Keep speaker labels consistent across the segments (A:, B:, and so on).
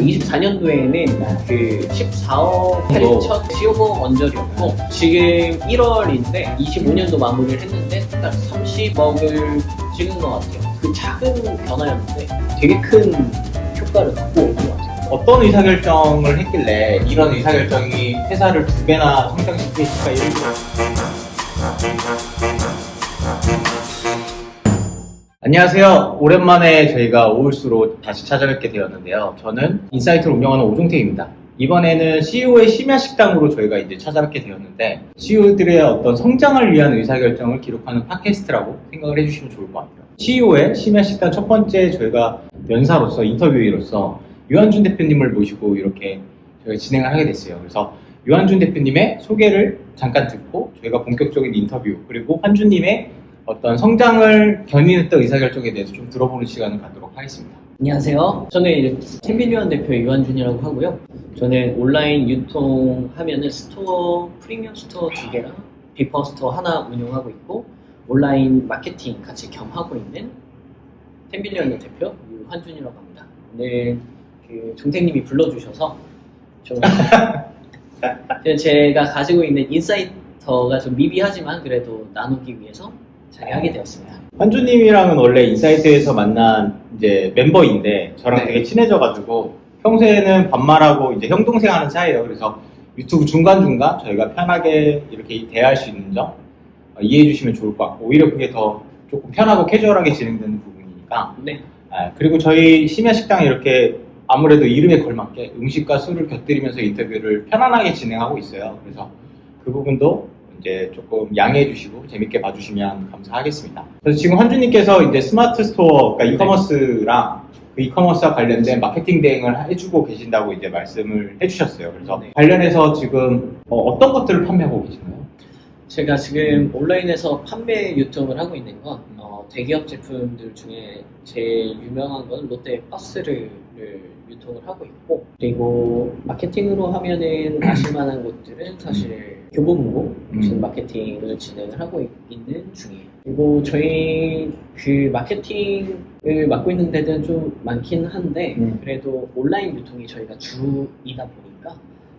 A: 2024년도에는 그 14억 8천 시오버 원저리였고 지금 1월인데 25년도 마무리를 했는데 딱 30억을 찍은 것 같아요. 그 작은 변화였는데 되게 큰 효과를 갖고 온 것 같아요.
B: 어떤 의사결정을 했길래 이런 의사결정이 회사를 2배나 성장시킬 수가 있을까요? 안녕하세요. 오랜만에 저희가 오울수로 다시 찾아뵙게 되었는데요. 저는 인사이트를 운영하는 오종택입니다. 이번에는 CEO의 심야식당으로 저희가 이제 찾아뵙게 되었는데 CEO들의 어떤 성장을 위한 의사결정을 기록하는 팟캐스트라고 생각을 해주시면 좋을 것 같아요. CEO의 심야식당 첫 번째 저희가 연사로서 인터뷰로서 유한준 대표님을 모시고 이렇게 저희가 진행을 하게 됐어요. 그래서 유한준 대표님의 소개를 잠깐 듣고 저희가 본격적인 인터뷰 그리고 한준님의 어떤 성장을 견인했던 의사결정에 대해서 좀 들어보는 시간을 갖도록 하겠습니다.
A: 안녕하세요. 저는 텐빌리언 대표 유한준이라고 하고요. 저는 온라인 유통하면은 스토어, 프리미엄 스토어 2개랑 비퍼 스토어 하나 운영하고 있고 온라인 마케팅 같이 겸하고 있는 텐빌리언 대표 유한준이라고 합니다. 오늘 그 종택님이 불러주셔서 좀 제가 가지고 있는 인사이터가 좀 미비하지만 그래도 나누기 위해서 자리하게 되었습니다.
B: 한준님이랑은 원래 인사이트에서 만난 이제 멤버인데 저랑
A: 네.
B: 되게 친해져가지고 평소에는 반말하고 이제 형 동생 하는 사이예요. 그래서 유튜브 중간중간 저희가 편하게 이렇게 대할 수 있는 점 이해해 주시면 좋을 것 같고 오히려 그게 더 조금 편하고 캐주얼하게 진행되는 부분이니까.
A: 네.
B: 그리고 저희 심야식당이 이렇게 아무래도 이름에 걸맞게 음식과 술을 곁들이면서 인터뷰를 편안하게 진행하고 있어요. 그래서 그 부분도 이제 조금 양해해 주시고 재밌게 봐주시면 감사하겠습니다. 그래서 지금 한준님께서 이제 스마트 스토어, 그러니까 이커머스랑 그 이커머스와 관련된 마케팅 대행을 해주고 계신다고 이제 말씀을 해주셨어요. 그래서
A: 네.
B: 관련해서 지금 어떤 것들을 판매하고 계시나요?
A: 제가 지금 온라인에서 판매 유통을 하고 있는 건 대기업 제품들 중에 제일 유명한 건 롯데 버스를 유통을 하고 있고 그리고 마케팅으로 하면은 아실만한 곳들은 사실 교보문고 마케팅을 진행을 하고 있는 중이에요. 그리고 저희 그 마케팅을 맡고 있는 데는 좀 많긴 한데 그래도 온라인 유통이 저희가 주이다 보니까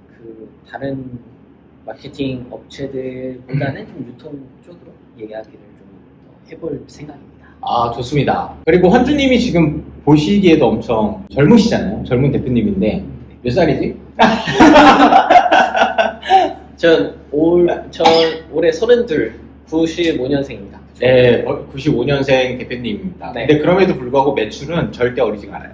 A: 그 다른 마케팅 업체들보다는 좀 유통 쪽으로 이야기를 좀 해볼 생각입니다.
B: 아, 좋습니다. 그리고 한준님이 지금 보시기에도 엄청 젊으시잖아요. 젊은 대표님인데 몇 살이지?
A: 전 올해 32, 95년생입니다.
B: 네, 95년생 대표님입니다.
A: 네.
B: 근데 그럼에도 불구하고 매출은 절대 어리지가 않아요.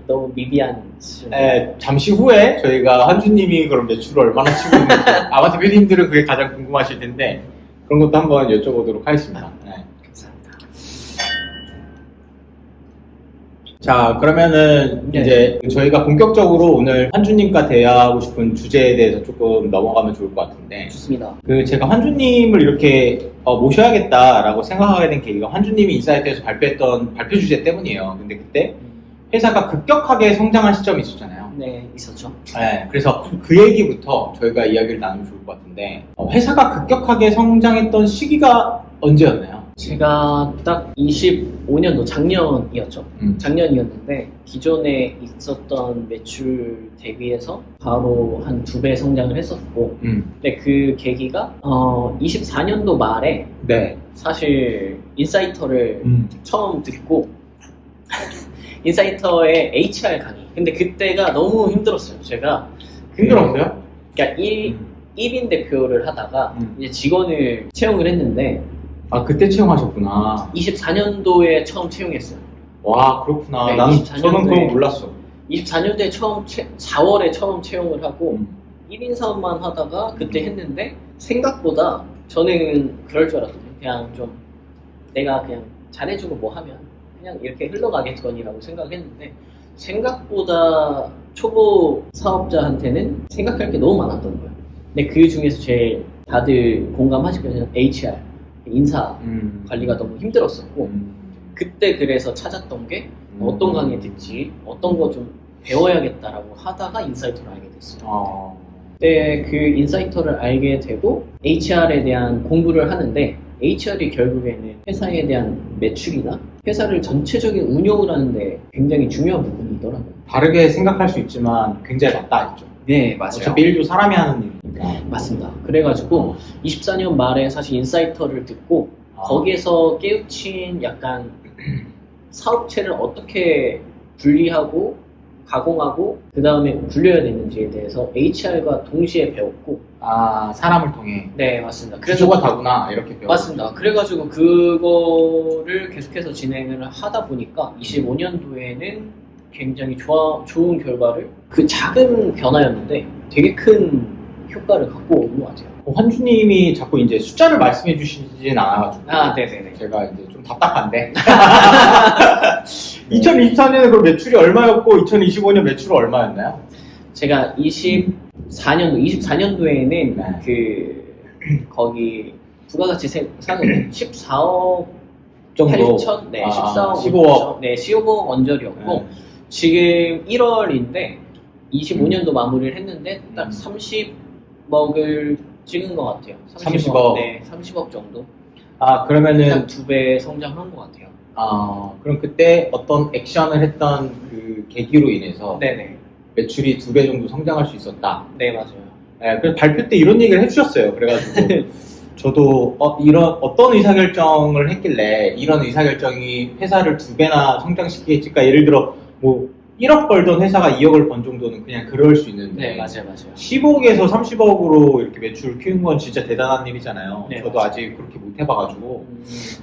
A: 너무 미비한 수준.
B: 네, 잠시 후에 저희가 한준님이 그럼 매출을 얼마나 치고 있는지 아마 대표님들은 그게 가장 궁금하실 텐데 그런 것도 한번 여쭤보도록 하겠습니다. 네.
A: 감사합니다.
B: 자, 그러면은
A: 네.
B: 이제 저희가 본격적으로 오늘 한준님과 대화하고 싶은 주제에 대해서 조금 넘어가면 좋을 것 같은데
A: 좋습니다.
B: 제가 한준님을 이렇게 모셔야겠다라고 생각하게 된 계기가 한준님이 인사이트에서 발표했던 발표 주제 때문이에요. 근데 그때 회사가 급격하게 성장한 시점이 있었잖아요.
A: 네, 있었죠.
B: 네, 그래서 그 얘기부터 저희가 이야기를 나누면 좋을 것 같은데 회사가 급격하게 성장했던 시기가 언제였나요?
A: 제가 딱 25년도 작년이었죠. 작년이었는데 기존에 있었던 매출 대비해서 바로 한 2배 성장을 했었고 근데 그 계기가 24년도 말에
B: 네.
A: 사실 인사이터를 처음 듣고 인사이터의 HR 강의 근데 그때가 너무 힘들었어요. 제가
B: 힘들었어요?
A: 그러니까 1인 대표를 하다가 이제 직원을 채용을 했는데
B: 아, 그때 채용하셨구나.
A: 24년도에 처음 채용했어요.
B: 와, 그렇구나.
A: 네,
B: 저는
A: 24년도에
B: 그건 몰랐어.
A: 24년도에 4월에 처음 채용을 하고 1인 사업만 하다가 그때 했는데 생각보다 저는 그럴 줄 알았거든요. 그냥 좀 내가 그냥 잘해주고 뭐 하면 그냥 이렇게 흘러가겠거니라고 생각했는데 생각보다 초보 사업자한테는 생각할 게 너무 많았던 거예요. 근데 그 중에서 제일 다들 공감하실 거예요. HR, 인사 관리가 너무 힘들었었고 그때 그래서 찾았던 게 어떤 강의 듣지, 어떤 거 좀 배워야겠다라고 하다가 인사이터를 알게 됐어요. 그때 그 인사이터를 알게 되고 HR에 대한 공부를 하는데 HR이 결국에는 회사에 대한 매출이나 회사를 전체적인 운영을 하는데 굉장히 중요한 부분이더라고요.
B: 다르게 생각할 수 있지만 굉장히 맞닿아 있죠.
A: 네, 맞아요.
B: 어차피 일도 사람이 하는 일이니까.
A: 맞습니다. 그래가지고 24년 말에 사실 인사이터를 듣고 거기에서 깨우친 약간 사업체를 어떻게 분리하고 가공하고 그 다음에 굴려야 되는지에 대해서 HR과 동시에 배웠고
B: 사람을 통해
A: 네 맞습니다.
B: 구조가 다구나 이렇게 배웠어요.
A: 맞습니다. 그래가지고 그거를 계속해서 진행을 하다 보니까 25년도에는 굉장히 좋은 결과를 그 작은 변화였는데 되게 큰 효과를 갖고 온 것 같아요.
B: 환주님이 자꾸 이제 숫자를 말씀해 주시진 않아가지고
A: 네네네.
B: 제가 이제 좀 답답한데 2024년에 그 매출이 얼마였고 2025년 매출은 얼마였나요?
A: 제가 24년도에는
B: 네.
A: 거기 부가가치 상으로 14억
B: 정도
A: 8천, 14억
B: 15억
A: 15억 원절이었고
B: 네.
A: 지금 1월인데 25년도 마무리를 했는데 딱 30억을 찍은 것 같아요.
B: 30억.
A: 네, 30억 정도.
B: 그러면은
A: 딱 2배 성장한 것 같아요.
B: 그럼 그때 어떤 액션을 했던 그 계기로 인해서
A: 네네.
B: 매출이 2배 정도 성장할 수 있었다.
A: 네, 맞아요.
B: 네, 그래서 발표 때 이런 얘기를 해주셨어요. 그래가지고 저도 어떤 의사결정을 했길래 이런 의사결정이 회사를 2배나 성장시키겠지. 그러니까 예를 들어 뭐 1억 벌던 회사가 2억을 번 정도는 그냥 그럴 수 있는데
A: 네, 맞아요.
B: 15억에서 30억으로 이렇게 매출을 키운 건 진짜 대단한 일이잖아요.
A: 네,
B: 저도
A: 맞아요.
B: 아직 그렇게 못 해봐가지고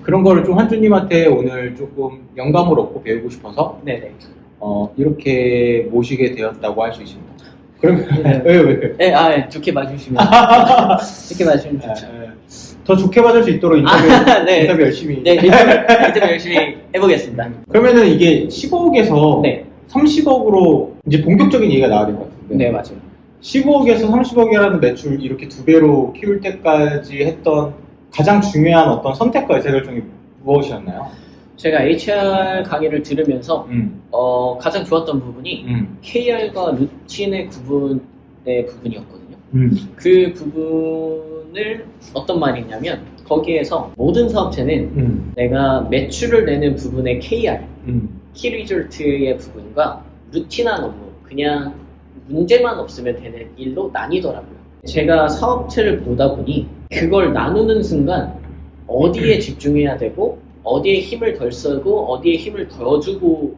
B: 그런 거를 좀 한주님한테 오늘 조금 영감을 얻고 배우고 싶어서
A: 네네.
B: 이렇게 모시게 되었다고 할 수 있습니다. 그러면
A: 네.
B: 왜?
A: 네, 좋게 봐주시면 좋게 봐주시면 좋죠.
B: 더 좋게 받을 수 있도록
A: 네.
B: 인터뷰 열심히.
A: 네, 인터뷰 열심히 해보겠습니다.
B: 그러면은 이게 15억에서
A: 네,
B: 30억으로 이제 본격적인 얘기가 나와야 될 것 같은데.
A: 네 맞아요.
B: 15억에서 30억이라는 매출 이렇게 2배로 키울 때까지 했던 가장 중요한 어떤 선택과 의사결정이 무엇이었나요?
A: 제가 HR 강의를 들으면서 가장 좋았던 부분이 KR과 루틴의 구분의 부분이었거든요. 그 부분을 어떤 말이냐면 거기에서 모든 사업체는 내가 매출을 내는 부분의 KR, 키 리졸트의 부분과 루틴한 업무, 그냥 문제만 없으면 되는 일로 나뉘더라고요. 제가 사업체를 보다 보니 그걸 나누는 순간 어디에 집중해야 되고 어디에 힘을 덜 쓰고 어디에 힘을 덜 주고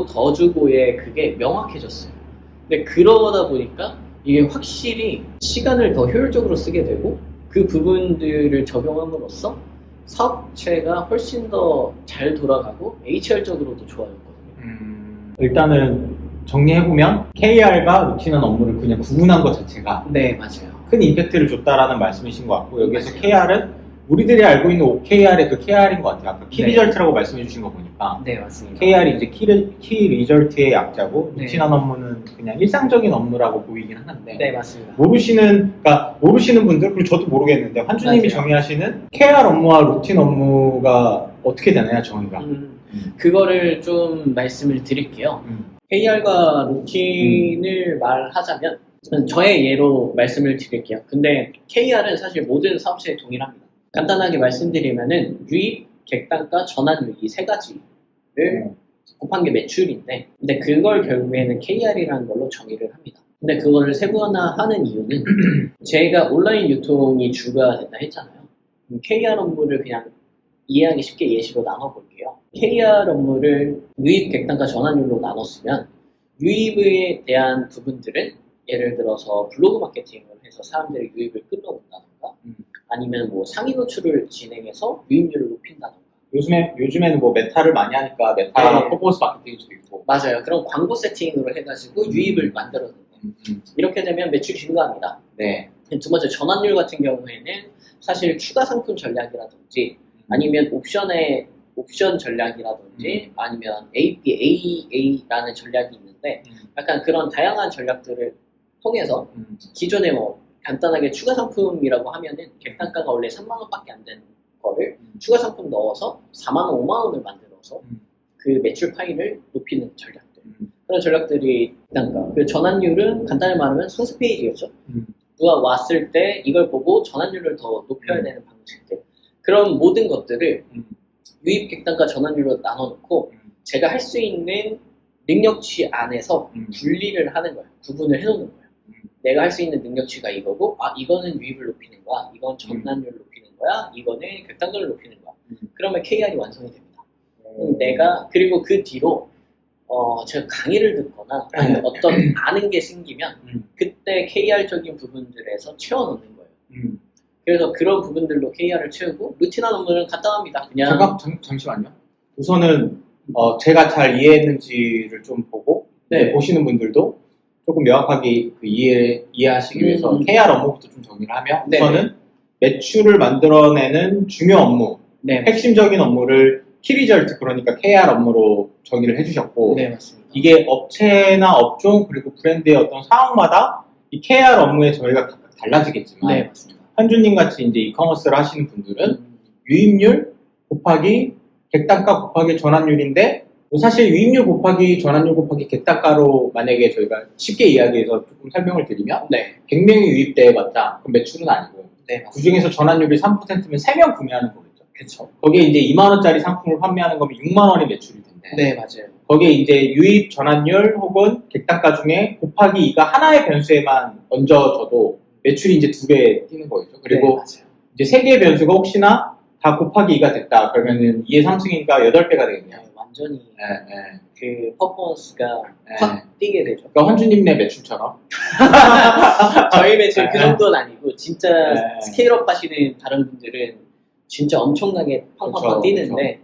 A: 더 주고의 그게 명확해졌어요. 근데 그러다 보니까 이게 확실히 시간을 더 효율적으로 쓰게 되고 그 부분들을 적용함으로써 사업체가 훨씬 더 잘 돌아가고 HR적으로도 좋아졌거든요.
B: 일단은 정리해보면 KR과 루틴한 업무를 그냥 구분한 것 자체가
A: 네, 맞아요.
B: 큰 임팩트를 줬다라는 말씀이신 것 같고 여기서
A: 맞아요.
B: KR은 우리들이 알고 있는 OKR의 그 KR인 것 같아요. 아까 키
A: 네.
B: 리절트라고 말씀해 주신 거 보니까
A: 네, 맞습니다.
B: KR이 이제 키 리절트의 약자고
A: 네.
B: 루틴한 업무는 그냥 일상적인 업무라고 보이긴 하는데
A: 네, 맞습니다.
B: 모르시는 분들 그리고 저도 모르겠는데 환주님이
A: 맞아요.
B: 정의하시는 KR 업무와 루틴 업무가 어떻게 되나요, 정의가?
A: 그거를 좀 말씀을 드릴게요. KR과 루틴을 말하자면 저의 예로 말씀을 드릴게요. 근데 KR은 사실 모든 사업체에 동일합니다. 간단하게 말씀드리면은 유입, 객단가, 전환율 이 세 가지를 곱한 게 매출인데 근데 그걸 결국에는 KR이라는 걸로 정의를 합니다. 근데 그거를 세분화하는 이유는 제가 온라인 유통이 주가 된다 했잖아요. KR 업무를 그냥 이해하기 쉽게 예시로 나눠볼게요. KR 업무를 유입, 객단가, 전환율로 나눴으면 유입에 대한 부분들은 예를 들어서 블로그 마케팅을 해서 사람들의 유입을 끌어온다던가 아니면 뭐 상위 노출을 진행해서 유입률을 높인다던가
B: 요즘에는 뭐 메타를 많이 하니까 메타
A: 네.
B: 퍼포먼스 마케팅도 있고
A: 맞아요. 그런 광고 세팅으로 해가지고 유입을 만들었는데 이렇게 되면 매출이 증가합니다.
B: 네.
A: 두 번째 전환율 같은 경우에는 사실 추가 상품 전략이라든지 아니면 옵션 전략이라든지 아니면 APAA라는 전략이 있는데 약간 그런 다양한 전략들을 통해서 기존에 뭐 간단하게 추가 상품이라고 하면은 객단가가 원래 3만원밖에 안 되는 거를 추가 상품 넣어서 4만원, 5만원을 만들어서 그 매출 파이를 높이는 전략들 그런 전략들이 객단가 그 전환율은 간단히 말하면 상세 페이지였죠. 누가 왔을 때 이걸 보고 전환율을 더 높여야 되는 방식들 그런 모든 것들을
B: 음.
A: 유입 객단과 전환율로 나눠놓고 제가 할 수 있는 능력치 안에서 분리를 하는 거예요. 구분을 해놓는 거예요. 내가 할 수 있는 능력치가 이거고, 이거는 유입을 높이는 거야, 이건 전환율을 높이는 거야, 이거는 객단도를 높이는 거야. 그러면 KR이 완성이 됩니다. 그리고 그 뒤로 제가 강의를 듣거나 아니면 어떤 아는 게 생기면 그때 KR적인 부분들에서 채워넣는 거예요. 그래서 그런 부분들로 KR을 채우고 루틴한 업무는 간단합니다. 그냥
B: 잠시만요. 우선은 제가 잘 이해했는지를 좀 보고
A: 네.
B: 보시는 분들도 조금 명확하게 이해하시기 위해서 KR 업무부터 좀 정리를 하면 우선은 매출을 만들어내는 중요 업무, 핵심적인 업무를 키리절트, 그러니까 KR 업무로 정의를 해주셨고,
A: 네, 맞습니다.
B: 이게 업체나 업종 그리고 브랜드의 어떤 상황마다 이 KR 업무의 정의가 각각 달라지겠지만,
A: 네, 맞습니다.
B: 현주님 같이 이제 이커머스를 하시는 분들은 유입률 곱하기 객단가 곱하기 전환율인데, 사실 유입률 곱하기 전환율 곱하기 객단가로 만약에 저희가 쉽게 이야기해서 조금 설명을 드리면 100명이 유입돼봤자 그럼 매출은 아니고 그 중에서 전환율이 3%면 3명 구매하는 거겠죠.
A: 그렇죠.
B: 거기에 이제 2만 원짜리 상품을 판매하는 거면 6만 원이 매출이 텐데.
A: 네, 맞아요.
B: 거기에 이제 유입 전환율 혹은 객단가 중에 곱하기 2가 하나의 변수에만 얹어져도 매출이 이제 2배 뛰는 거겠죠. 그리고
A: 맞아요.
B: 이제 3개의 변수가 혹시나 다 곱하기 2가 됐다. 그러면은 2의 3승이니까 8배가 되겠네요.
A: 완전히 그 퍼포먼스가
B: 네.
A: 확 뛰게 되죠.
B: 그러니까 환주님네 매출처럼.
A: 저희 매출 그 정도는 아니고 진짜
B: 네.
A: 스케일업 하시는 다른 분들은 진짜 엄청나게 팡팡팡 뛰는데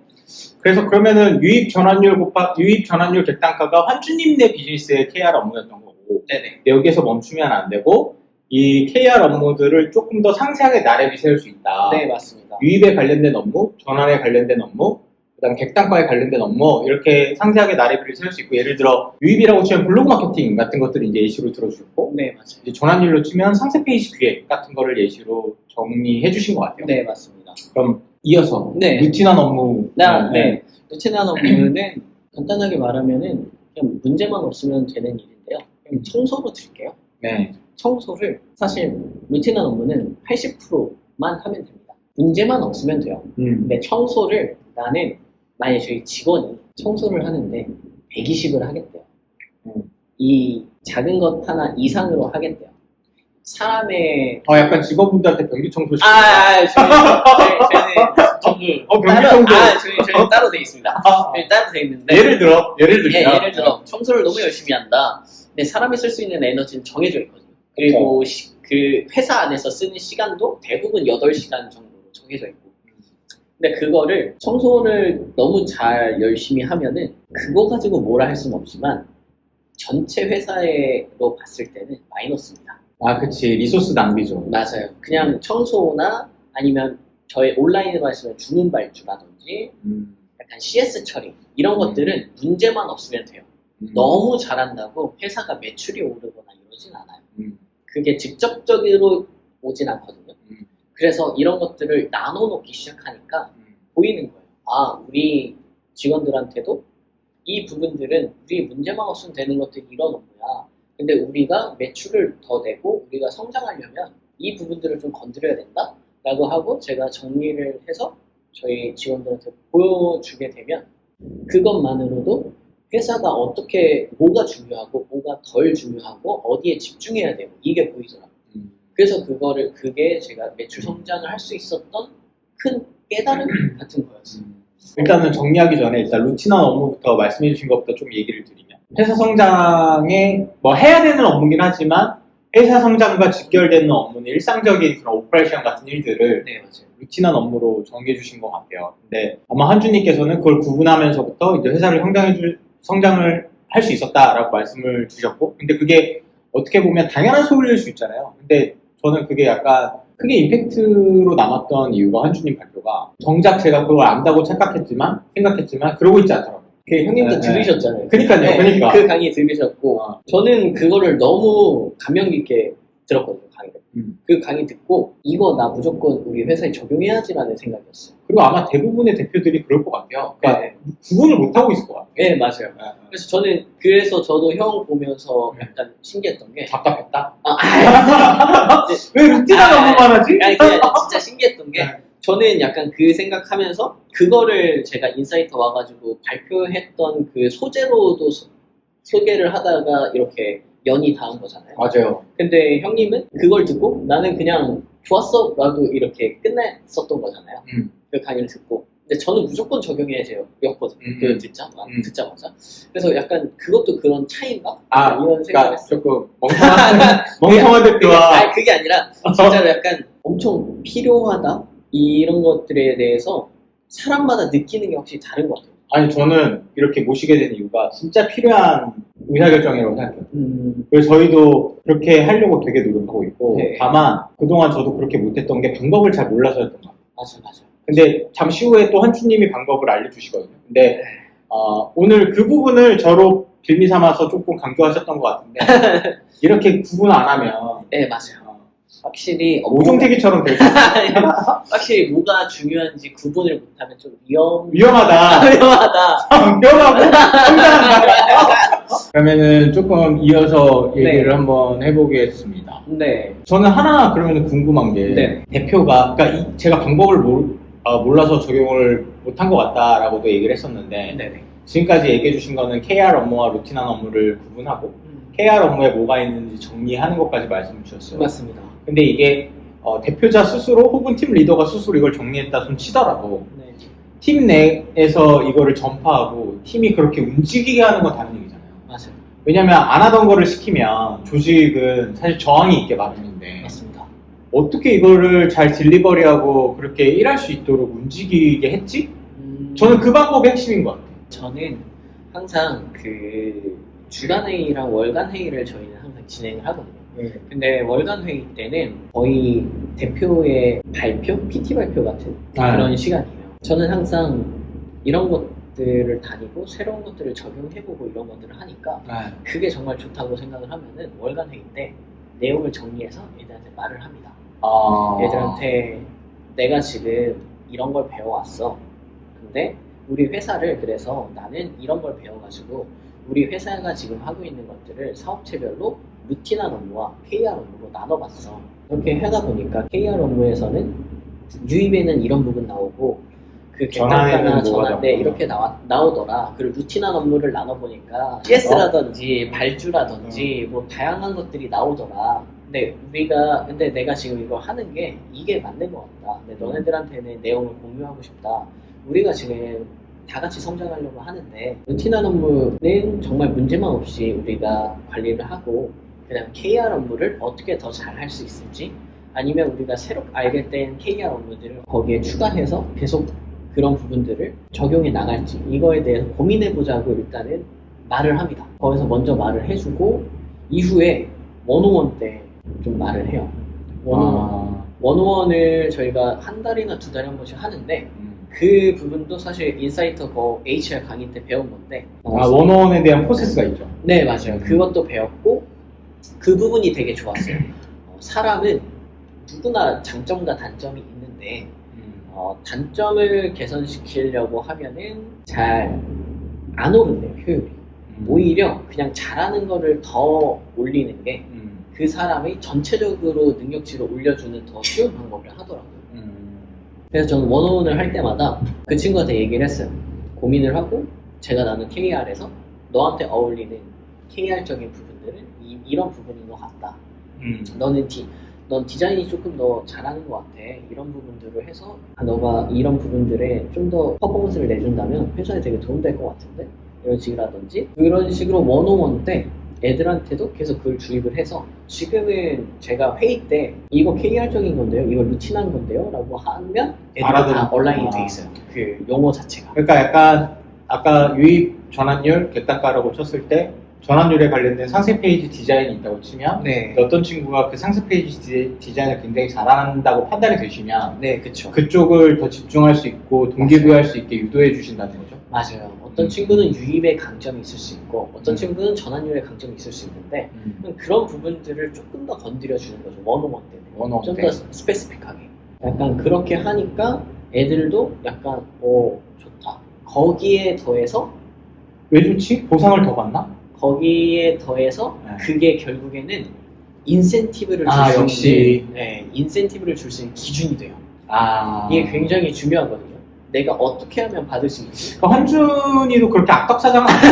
B: 그래서 그러면은 유입 전환율 객단가가 환주님네 비즈니스의 KR 업무였던 거고, 여기에서 멈추면 안 되고 이 KR 업무들을 조금 더 상세하게 나래비 세울 수 있다.
A: 네, 맞습니다.
B: 유입에 관련된 업무, 전환에 관련된 업무, 그다음 객단가에 관련된 업무, 이렇게 상세하게 나래비를 세울 수 있고, 예를 들어 유입이라고 치면 블로그 마케팅 같은 것들을 이제 예시로 들어주고,
A: 네, 맞아요.
B: 이제 전환율로 치면 상세 페이지 기획 같은 거를 예시로 정리해 주신 것 같아요.
A: 네, 맞습니다.
B: 그럼 이어서 루틴한 업무.
A: 루틴한 업무는 간단하게 말하면은 그냥 문제만 없으면 되는 일인데요. 그냥 청소로 드릴게요.
B: 네.
A: 청소를 사실 루틴한 업무는 80%만 하면 됩니다. 문제만 없으면 돼요. 근데 청소를 나는 만약에 저희 직원이 청소를 하는데 120을 하겠대요. 이 작은 것 하나 이상으로 하겠대요. 사람의
B: 약간 직원분들한테 변기 청소 시키는
A: 저희는
B: 변기 청소.
A: 저희 따로 돼 있습니다. 저희 따로 돼 있는데
B: 예를 들어
A: 예를 들어 청소를 너무 열심히 한다. 근데 사람이 쓸 수 있는 에너지는 정해져 있거든요. 그리고 그 회사 안에서 쓰는 시간도 대부분 8시간 정도로 정해져 있고. 근데 그거를 청소를 너무 잘 열심히 하면은 그거 가지고 뭐라 할 수는 없지만 전체 회사로 봤을 때는 마이너스입니다.
B: 그치. 리소스 낭비죠.
A: 맞아요. 그냥 청소나 아니면 저희 온라인으로 하시면 주문 발주라든지 약간 CS 처리 이런 것들은 문제만 없으면 돼요. 너무 잘한다고 회사가 매출이 오르거나 이러진 않아요. 그게 직접적으로 오진 않거든요. 그래서 이런 것들을 나눠놓기 시작하니까 보이는 거예요. 우리 직원들한테도 이 부분들은 우리 문제만 없으면 되는 것들이 이런 업무야. 근데 우리가 매출을 더 내고 우리가 성장하려면 이 부분들을 좀 건드려야 된다 라고 하고 제가 정리를 해서 저희 직원들한테 보여주게 되면 그것만으로도 회사가 어떻게 뭐가 중요하고 뭐가 덜 중요하고 어디에 집중해야 되고 이게 보이더라고요. 그래서 그게 제가 매출 성장을 할 수 있었던 큰 깨달음 같은 거였어요.
B: 일단은 정리하기 전에 일단 루틴한 업무부터 말씀해 주신 것부터 좀 얘기를 드리면, 회사 성장에 뭐 해야 되는 업무긴 하지만 회사 성장과 직결되는 업무는 일상적인 그런 오퍼레이션 같은 일들을 루틴한 업무로 정의해 주신 것 같아요. 근데 아마 한주님께서는 그걸 구분하면서부터 이제 회사를 성장을 할 수 있었다라고 말씀을 주셨고, 근데 그게 어떻게 보면 당연한 소리일 수 있잖아요. 근데 저는 그게 약간 크게 임팩트로 남았던 이유가 한주님 발표가 정작 제가 그걸 안다고 생각했지만 그러고 있지 않더라고요.
A: 형님도 들으셨잖아요.
B: 그러니까.
A: 그 강의 들으셨고 저는 그거를 너무 감명 깊게 들었거든요. 강의를. 그 강의 듣고 이거 나 무조건 우리 회사에 적용해야지라는 생각이었어요.
B: 그리고 아마 대부분의 대표들이 그럴 것 같아요. 그러니까 구분을 못하고 있을 것 같아요.
A: 네, 맞아요. 그래서 저도 형 보면서 약간 신기했던 게
B: 답답했다? 왜 루틴한 업무만 하지?
A: 아니 그냥 진짜 신기했던 게 저는 약간 그 생각하면서 그거를 제가 인사이트 와가지고 발표했던 그 소재로도 소개를 하다가 이렇게 연이 닿은 거잖아요.
B: 맞아요.
A: 근데 형님은 그걸 듣고 나는 그냥 좋았어 라도 이렇게 끝냈었던 거잖아요. 그 강의를 듣고. 근데 저는 무조건 적용해야였거든요. 그 듣자마자. 그래서 약간 그것도 그런 차이인가? 이런 생각을
B: 그러니까
A: 했어요.
B: 조금 멍청한 대표와
A: 그게 아니라 진짜로 약간 엄청 필요하다? 이런 것들에 대해서 사람마다 느끼는 게 확실히 다른 것 같아요.
B: 아니 저는 이렇게 모시게 된 이유가 진짜 필요한 의사결정이라고 생각해요. 그래서 저희도 그렇게 하려고 되게 노력하고 있고
A: 네.
B: 다만 그동안 저도 그렇게 못했던 게 방법을 잘 몰라서였던 것 같아요.
A: 맞아.
B: 근데 잠시 후에 또 한주님이 방법을 알려주시거든요. 근데 오늘 그 부분을 저로 빌미 삼아서 조금 강조하셨던 것 같은데 이렇게 구분 안 하면
A: 네, 맞아요. 확실히
B: 오종태기처럼 될 수 있어요.
A: 확실히 뭐가 중요한지 구분을 못하면 좀
B: 위험하다.
A: 위험하다.
B: 위험하고 성장한다. 그러면은 조금 이어서 얘기를
A: 네.
B: 한번 해보겠습니다.
A: 네.
B: 저는 하나 그러면 궁금한 게
A: 네.
B: 대표가 그러니까 제가 방법을 몰라서 적용을 못한 것 같다라고도 얘기를 했었는데
A: 네네.
B: 지금까지 얘기해 주신 거는 KR 업무와 루틴한 업무를 구분하고 KR 업무에 뭐가 있는지 정리하는 것까지 말씀을 주셨어요.
A: 맞습니다.
B: 근데 이게 대표자 스스로 혹은 팀 리더가 스스로 이걸 정리했다 손 치더라도
A: 네.
B: 팀 내에서 이거를 전파하고 팀이 그렇게 움직이게 하는 건 다른 얘기잖아요.
A: 맞아요.
B: 왜냐면 안 하던 거를 시키면 조직은 사실 저항이 있게 마련인데
A: 맞습니다.
B: 어떻게 이거를 잘 딜리버리하고 그렇게 일할 수 있도록 움직이게 했지? 저는 그 방법이 핵심인 것 같아요.
A: 저는 항상 그 주간 회의랑 월간 회의를 저희는 항상 진행을 하거든요. 근데 월간 회의 때는 거의 대표의 발표, PT 발표 같은 그런 시간이에요. 저는 항상 이런 것들을 다니고 새로운 것들을 적용해보고 이런 것들을 하니까 그게 정말 좋다고 생각을 하면은 월간 회의 때 내용을 정리해서 애들한테 말을 합니다. 애들한테 내가 지금 이런 걸 배워왔어. 근데 우리 회사를 그래서 나는 이런 걸 배워가지고 우리 회사가 지금 하고 있는 것들을 사업체별로 루틴한 업무와 KR 업무로 나눠봤어. 그렇게 하다 보니까 KR 업무에서는 유입에는 이런 부분 나오고 그 객단가나 전환대 이렇게 나오더라. 그리고 루틴한 업무를 나눠보니까 CS라든지 발주라든지 뭐 다양한 것들이 나오더라. 근데 내가 지금 이거 하는 게 이게 맞는 것 같다. 근데 너네들한테는 내용을 공유하고 싶다. 우리가 지금 다 같이 성장하려고 하는데 루틴한 업무는 정말 문제만 없이 우리가 관리를 하고 그다음 KR 업무를 어떻게 더 잘 할 수 있을지 아니면 우리가 새로 알게 된 KR 업무들을 거기에 추가해서 계속 그런 부분들을 적용해 나갈지 이거에 대해서 고민해보자고 일단은 말을 합니다. 거기서 먼저 말을 해주고 이후에 원오원 때 좀 말을 해요. 원오원을 저희가 한 달이나 두 달에 한 번씩 하는데 그 부분도 사실 인사이트 HR 강의 때 배운 건데
B: 원어원에 대한 프로세스가 있죠.
A: 네 맞아요. 그것도 배웠고 그 부분이 되게 좋았어요. 사람은 누구나 장점과 단점이 있는데 단점을 개선시키려고 하면은 잘 안 오른대요, 효율이. 오히려 그냥 잘하는 거를 더 올리는 게 그 사람의 전체적으로 능력치를 올려주는 더 쉬운 방법을 하더라고요. 그래서 저는 원어원을 할 때마다 그 친구한테 얘기를 했어요. 고민을 하고 나는 KR에서 너한테 어울리는 KR적인 부분들은 이런 부분인 것 같다. 넌 디자인이 조금 더 잘하는 것 같아. 이런 부분들을 해서 너가 이런 부분들에 좀 더 퍼포먼스를 내준다면 회사에 되게 도움될 것 같은데? 이런 식이라든지 그런 식으로 원오원 때 애들한테도 계속 그걸 주입을 해서 지금은 제가 회의 때 이거 KR적인 건데요? 이거 루틴한 건데요? 라고 하면 애들이 다 온라인이 돼 있어요. 그 용어 자체가.
B: 그러니까 약간 아까 유입 전환율 객단가라고 쳤을 때 전환율에 관련된 상세 페이지 디자인이 있다고 치면 어떤 친구가 그 상세 페이지 디자인을 굉장히 잘한다고 판단이 되시면
A: 그쵸.
B: 그쪽을 더 집중할 수 있고 동기부여할 수 있게 유도해 주신다는 거죠?
A: 맞아요. 어떤 친구는 유입에 강점이 있을 수 있고 어떤 친구는 전환율에 강점이 있을 수 있는데 그런 부분들을 조금 더 건드려 주는 거죠. 원오원 때는 좀 더 스페시픽하게 약간 그렇게 하니까 애들도 약간 좋다. 거기에 더해서
B: 왜 좋지? 보상을 더 받나?
A: 거기에 더해서 그게 결국에는 인센티브를 줄 수 있는 인센티브를 줄 수 있는 기준이 돼요. 이게 굉장히 중요하거든요. 내가 어떻게 하면 받을 수 있지?
B: 헌준이도 그렇게 악덕사장은 아니고.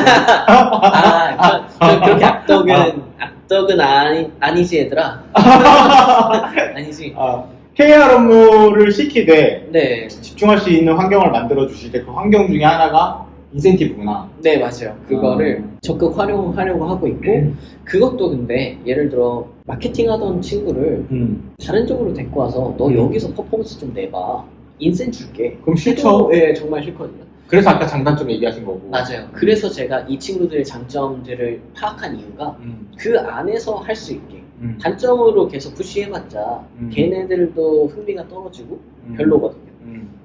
A: 저 그렇게 악덕은 아니지 얘들아. 아니지.
B: KR 업무를 시키되
A: 네.
B: 집중할 수 있는 환경을 만들어 주실 때 그 환경 중에 하나가 인센티브구나.
A: 네, 맞아요. 그거를 적극 활용하려고 하고 있고, 그것도 근데 예를 들어 마케팅 하던 친구를 다른 쪽으로 데리고 와서 너 여기서 퍼포먼스 좀 내봐. 인센 줄게.
B: 그럼 싫죠?
A: 네, 정말 싫거든요.
B: 그래서 아까 장단점 얘기하신 거고.
A: 맞아요. 그래서 제가 이 친구들의 장점들을 파악한 이유가 그 안에서 할 수 있게 단점으로 계속 푸시해봤자 걔네들도 흥미가 떨어지고 별로거든요.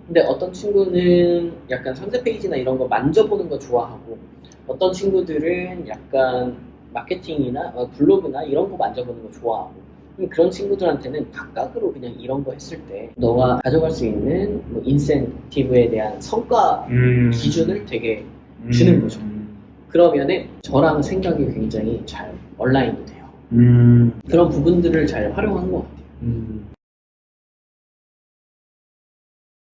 A: 근데 어떤 친구는 약간 상세 페이지나 이런 거 만져보는 거 좋아하고 어떤 친구들은 약간 마케팅이나 블로그나 이런 거 만져보는 거 좋아하고 그런 친구들한테는 각각으로 그냥 이런 거 했을 때 너가 가져갈 수 있는 뭐 인센티브에 대한 성과 기준을 되게 주는 거죠. 그러면은 저랑 생각이 굉장히 잘 얼라인이 돼요. 그런 부분들을 잘 활용한 것 같아요.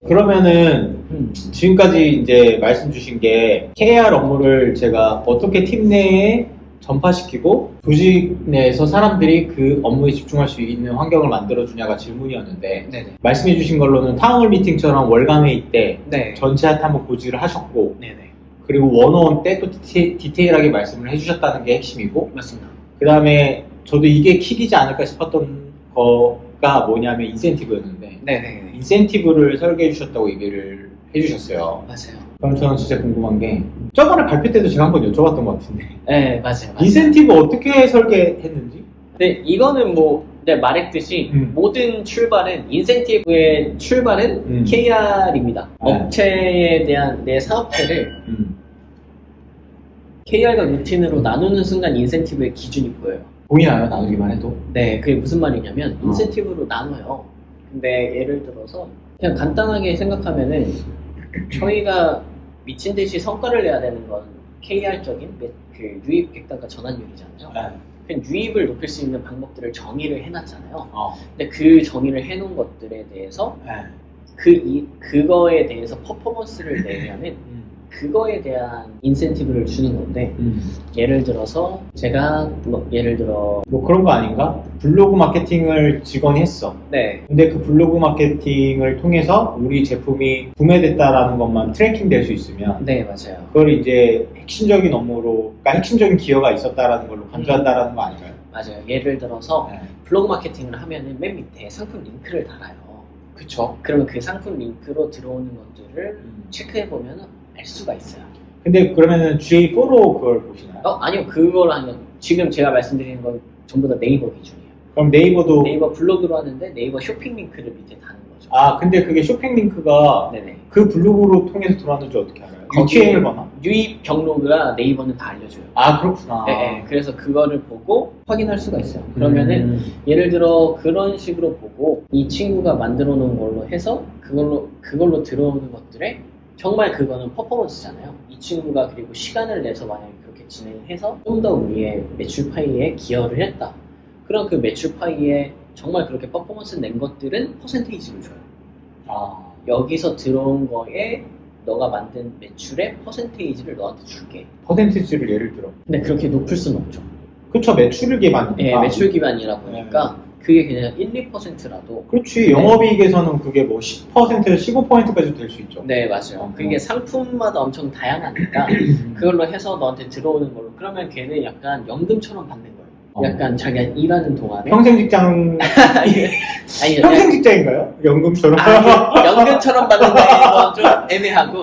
B: 그러면은 지금까지 이제 말씀 주신 게 KR 업무를 제가 어떻게 팀 내에 전파시키고 조직 내에서 사람들이 그 업무에 집중할 수 있는 환경을 만들어주냐가 질문이었는데
A: 네네.
B: 말씀해 주신 걸로는 타운홀 미팅처럼 월간 회의 때
A: 네.
B: 전체 핫 한번 고지를 하셨고
A: 네네.
B: 그리고 원어원 때 또 디테일하게 말씀을 해주셨다는 게 핵심이고
A: 맞습니다.
B: 그 다음에 저도 이게 킥이지 않을까 싶었던 거가 뭐냐면 인센티브였는데
A: 네네.
B: 인센티브를 설계해 주셨다고 얘기를 해주셨어요.
A: 맞아요.
B: 그럼 저는 진짜 궁금한 게 저번에 발표 때도 제가 한번 여쭤봤던 것 같은데
A: 네, 맞아요.
B: 인센티브 어떻게 설계했는지?
A: 네, 이거는 뭐 내가 말했듯이 모든 출발은 인센티브의 출발은 KR입니다.
B: 네.
A: 업체에 대한 내 사업체를 KR과 루틴으로 나누는 순간 인센티브의 기준이 보여요.
B: 보이나요? 나누기만 해도?
A: 네, 그게 무슨 말이냐면 인센티브로 나눠요. 근데 예를 들어서 그냥 간단하게 생각하면은 저희가 미친 듯이 성과를 내야 되는 건 KR적인 그 유입 객단가 전환율이잖아요.
B: 네.
A: 그냥 유입을 높일 수 있는 방법들을 정의를 해놨잖아요. 근데 그 정의를 해놓은 것들에 대해서
B: 네.
A: 그거에 대해서 퍼포먼스를 내면은 그거에 대한 인센티브를 주는 건데 예를 들어서 제가 예를 들어
B: 뭐 그런 거 아닌가? 블로그 마케팅을 직원이 했어.
A: 네.
B: 근데 그 블로그 마케팅을 통해서 우리 제품이 구매됐다라는 것만 트래킹 될 수 있으면
A: 네, 맞아요.
B: 그걸 이제 핵심적인 업무로, 그러니까 핵심적인 기여가 있었다라는 걸로 간주한다라는 거 아닌가요?
A: 맞아요. 예를 들어서
B: 네.
A: 블로그 마케팅을 하면은 맨 밑에 상품 링크를 달아요.
B: 그쵸.
A: 그러면 그 상품 링크로 들어오는 것들을 체크해보면 알 수가 있어요.
B: 근데 그러면은 GA4로 그걸 보시나요?
A: 아니요. 그걸 아니요. 지금 제가 말씀드리는 건 전부 다 네이버 기준이에요.
B: 그럼 네이버도
A: 네이버 블로그로 하는데 네이버 쇼핑 링크를 밑에 다는 거죠.
B: 근데 그게 쇼핑 링크가
A: 네네.
B: 그 블로그로 통해서 들어왔는지 어떻게 알아요?
A: 거기에
B: UTM을 보나?
A: 유입 경로가 네이버는 다 알려줘요.
B: 그렇구나.
A: 네, 그래서 그거를 보고 확인할 수가 있어요. 그러면은 예를 들어 그런 식으로 보고 이 친구가 만들어 놓은 걸로 해서 그걸로 들어오는 것들에 정말 그거는 퍼포먼스잖아요. 이 친구가 그리고 시간을 내서 만약에 그렇게 진행해서 좀 더 우리의 매출 파이에 기여를 했다. 그럼 그 매출 파이에 정말 그렇게 퍼포먼스 낸 것들은 퍼센테이지를 줘요. 여기서 들어온 거에 너가 만든 매출의 퍼센테이지를 너한테 줄게.
B: 퍼센티지를 예를 들어.
A: 근데 그렇게 높을 수는 없죠.
B: 그쵸, 매출 기반이니까.
A: 네, 매출 기반이라 보니까 그게 그냥 1, 2%라도.
B: 그렇지, 영업이익에서는 그게 뭐 10%, 15%까지 될 수 있죠.
A: 네, 맞아요. 그게 상품마다 엄청 다양하니까 그걸로 해서 너한테 들어오는 걸로. 그러면 걔는 약간 연금처럼 받는 거예요. 약간 자기가 일하는 동안에.
B: 평생 직장.
A: 아니,
B: 평생 직장인가요? 연금처럼?
A: 연금처럼 받는다는 건 좀 애매하고.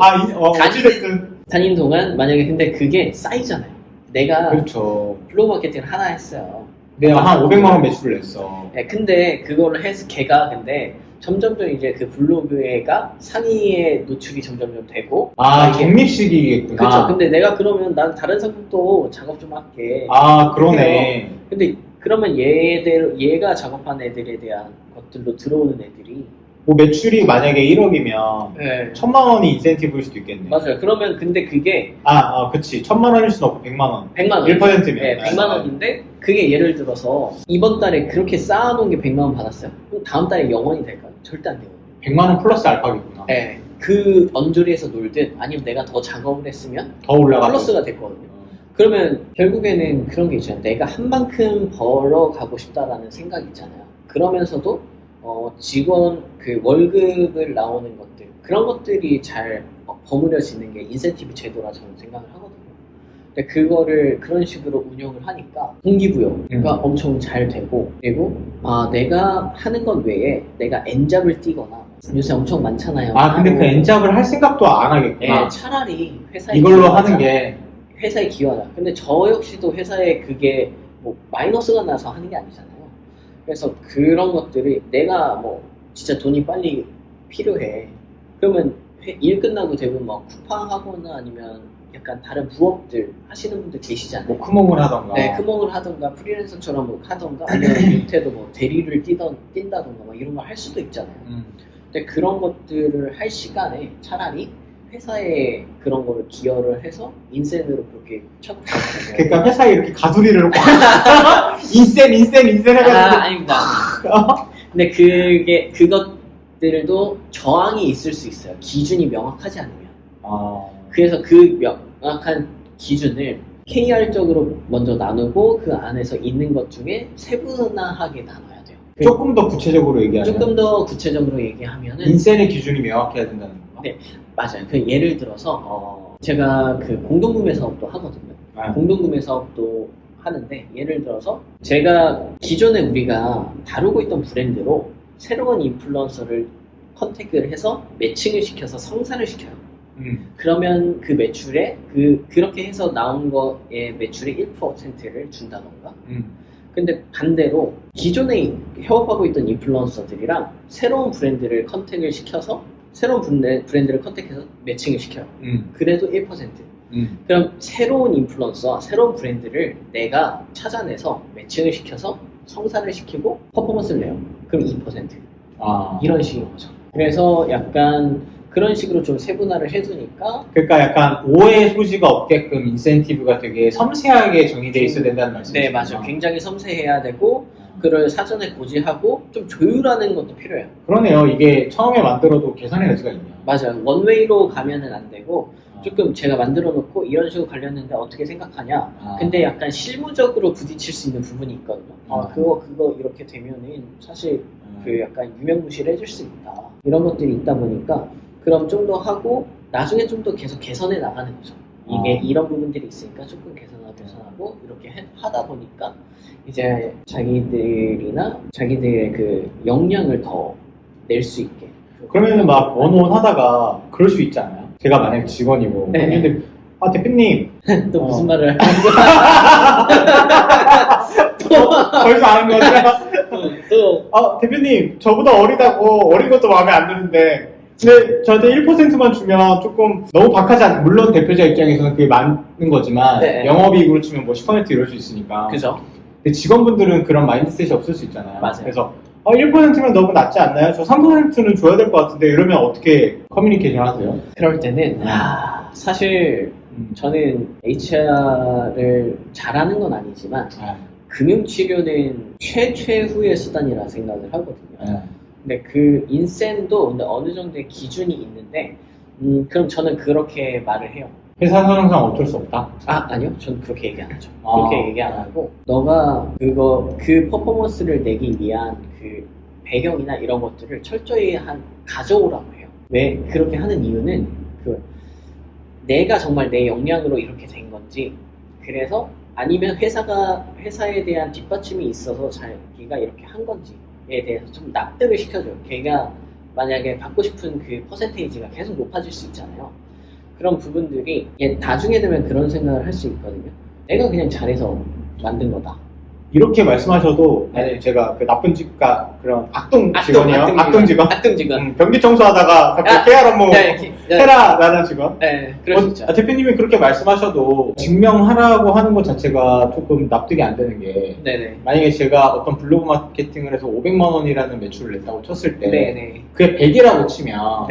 B: 어찌됐든.
A: 다니는 동안 만약에 근데 그게 쌓이잖아요. 내가
B: 그렇죠.
A: 블로그 마케팅을 하나 했어요.
B: 내가 한 500만원 매출을 냈어.
A: 네, 근데 그거를 해서 걔가 근데 점점점 이제 그 블로그가 상위에 노출이 점점점 되고.
B: 적립식이겠구나.
A: 그렇죠. 근데 내가 그러면 난 다른 상품도 작업 좀 할게.
B: 그러네.
A: 근데 그러면 얘가 작업한 애들에 대한 것들로 들어오는 애들이
B: 뭐 매출이 만약에 1억이면
A: 네.
B: 1000만원이 인센티브일 수도 있겠네.
A: 맞아요. 그러면 근데 그게
B: 그치. 1000만원일 수는 없고 100만원.
A: 100만원.
B: 1%면.
A: 네, 100만원인데 그게 예를 들어서 이번 달에 그렇게 쌓아놓은 게 100만원 받았어요. 그럼 다음 달에 0원이 될까요? 절대 안 되거든요.
B: 100만 원 플러스 알파겠구나.
A: 네, 그 언저리에서 놀든 아니면 내가 더 작업을 했으면
B: 더 올라가고.
A: 플러스가 됐거든요. 그러면 결국에는 그런 게 있잖아요. 내가 한 만큼 벌어가고 싶다라는 생각이 있잖아요. 그러면서도 직원 그 월급을 나오는 것들 그런 것들이 잘 버무려지는 게 인센티브 제도라 저는 생각을 하거든요. 근데 그거를 그런 식으로 운영을 하니까 동기부여가 엄청 잘 되고 그리고 내가 하는 것 외에 내가 엔잡을 뛰거나 요새 엄청 많잖아요.
B: 근데 그 엔잡을 할 생각도 안 하겠구나.
A: 네, 차라리 회사에
B: 이걸로
A: 기여하자.
B: 하는 게
A: 회사에 기여하자. 근데 저 역시도 회사에 그게 뭐 마이너스가 나서 하는 게 아니잖아요. 그래서 그런 것들이 내가 뭐 진짜 돈이 빨리 필요해. 그러면 일 끝나고 대부분 막 쿠팡하거나 아니면 약간 다른 부업들 하시는 분들 계시잖아요.
B: 뭐 크몽을 하던가.
A: 네, 크몽을 하던가 프리랜서처럼 뭐 하던가 아니면 밑에도 뭐 대리를 뛴다던가 막 이런 걸 할 수도 있잖아요. 근데 그런 것들을 할 시간에 차라리 회사에 그런 거를 기여를 해서 인센으로 그렇게 차곡차곡
B: 그러니까 회사에 이렇게 가두리를 놓고 인센 해가지고
A: 아닙니다. 근데 그것들도 저항이 있을 수 있어요. 기준이 명확하지 않으면. 그래서 그 명확한 기준을 KR적으로 먼저 나누고 그 안에서 있는 것 중에 세분화하게 나눠야 돼요.
B: 조금 더 구체적으로 얘기하면
A: 조금 더 구체적으로 얘기하면은
B: 인센의 기준이 명확해야 된다는 건가?
A: 네, 맞아요. 그 예를 들어서 제가 그 공동구매 사업도 하거든요. 공동구매 사업도 하는데 예를 들어서 제가 기존에 우리가 다루고 있던 브랜드로 새로운 인플루언서를 컨택을 해서 매칭을 시켜서 성사를 시켜요. 그러면 그 매출에 그렇게 해서 나온 거의 매출의 1%를 준다던가. 근데 반대로 기존에 협업하고 있던 인플루언서들이랑 새로운 브랜드를 컨택을 시켜서 새로운 브랜드를 컨택해서 매칭을 시켜요. 그래도 1%. 그럼 새로운 인플루언서와 새로운 브랜드를 내가 찾아내서 매칭을 시켜서 성사를 시키고 퍼포먼스를 내요. 그럼 2%. 이런 식인 거죠. 그래서 약간 그런 식으로 좀 세분화를 해두니까
B: 그러니까 약간 오해 소지가 없게끔 인센티브가 되게 섬세하게 정의되어 있어야 된다는 말씀이시죠?
A: 네, 맞아요. 굉장히 섬세해야 되고 그걸 사전에 고지하고 좀 조율하는 것도 필요해요.
B: 그러네요. 이게 처음에 만들어도 개선의 여지가 있네요.
A: 맞아요. 원웨이로 가면은 안 되고 조금 제가 만들어 놓고 이런 식으로 갈렸는데 어떻게 생각하냐. 근데 약간 실무적으로 부딪힐 수 있는 부분이 있거든요. 그거 이렇게 되면은 사실 그 약간 유명무실해질 수 있다. 이런 것들이 있다 보니까 그럼 좀 더 하고 나중에 좀 더 계속 개선해 나가는 거죠. 이게 이런 부분들이 있으니까 조금 개선하고 이렇게 하다 보니까 이제 자기들이나 자기들의 그 역량을 더 낼 수 있게.
B: 그러면은 막 원온 하다가 그럴 수 있잖아요. 제가 만약에 직원이고
A: 네.
B: 근데 대표님
A: 또 무슨 말을 하는
B: 벌써 아는 거죠?
A: 또
B: 대표님 저보다 어린 것도 마음에 안 드는데 근데 저한테 1%만 주면 조금 너무 박하지 않아요. 물론 대표자 입장에서는 그게 맞는 거지만
A: 네.
B: 영업이익으로 치면 뭐 10% 이럴 수 있으니까
A: 그죠?
B: 근데 직원분들은 그런 마인드셋이 없을 수 있잖아요.
A: 맞아요.
B: 그래서 1%면 너무 낮지 않나요? 저 3%는 줘야 될 것 같은데 이러면 어떻게 커뮤니케이션 하세요?
A: 그럴 때는 사실 저는 HR을 잘하는 건 아니지만 금융치료는 최후의 수단이라 생각을 하거든요. 근데 그 인센도 근데 어느 정도의 기준이 있는데 그럼 저는 그렇게 말을 해요.
B: 회사 상황상 어쩔 수 없다?
A: 아니요. 저는 그렇게 얘기 안 하죠. 그렇게 얘기 안 하고 너가 그 퍼포먼스를 내기 위한 그 배경이나 이런 것들을 철저히 가져오라고 해요. 왜 그렇게 하는 이유는 내가 정말 내 역량으로 이렇게 된 건지 그래서 아니면 회사에 대한 뒷받침이 있어서 자기가 이렇게 한 건지에 대해서 좀 납득을 시켜줘요. 걔가 만약에 받고 싶은 그 퍼센테이지가 계속 높아질 수 있잖아요. 그런 부분들이 나중에 되면 그런 생각을 할 수 있거든요. 내가 그냥 잘해서 만든 거다.
B: 이렇게 말씀하셔도 만약에 제가 그 나쁜 집과 그런 악동 직원이요. 악동 직원. 변기 청소하다가 갑자기 깨알 업무 해라라는 직원.
A: 네, 그럴 수 있죠.
B: 대표님이 그렇게 말씀하셔도 증명하라고 하는 것 자체가 조금 납득이 안 되는 게
A: 네네.
B: 만약에 제가 어떤 블로그 마케팅을 해서 500만 원이라는 매출을 냈다고 쳤을 때
A: 네네.
B: 그게 100이라고 치면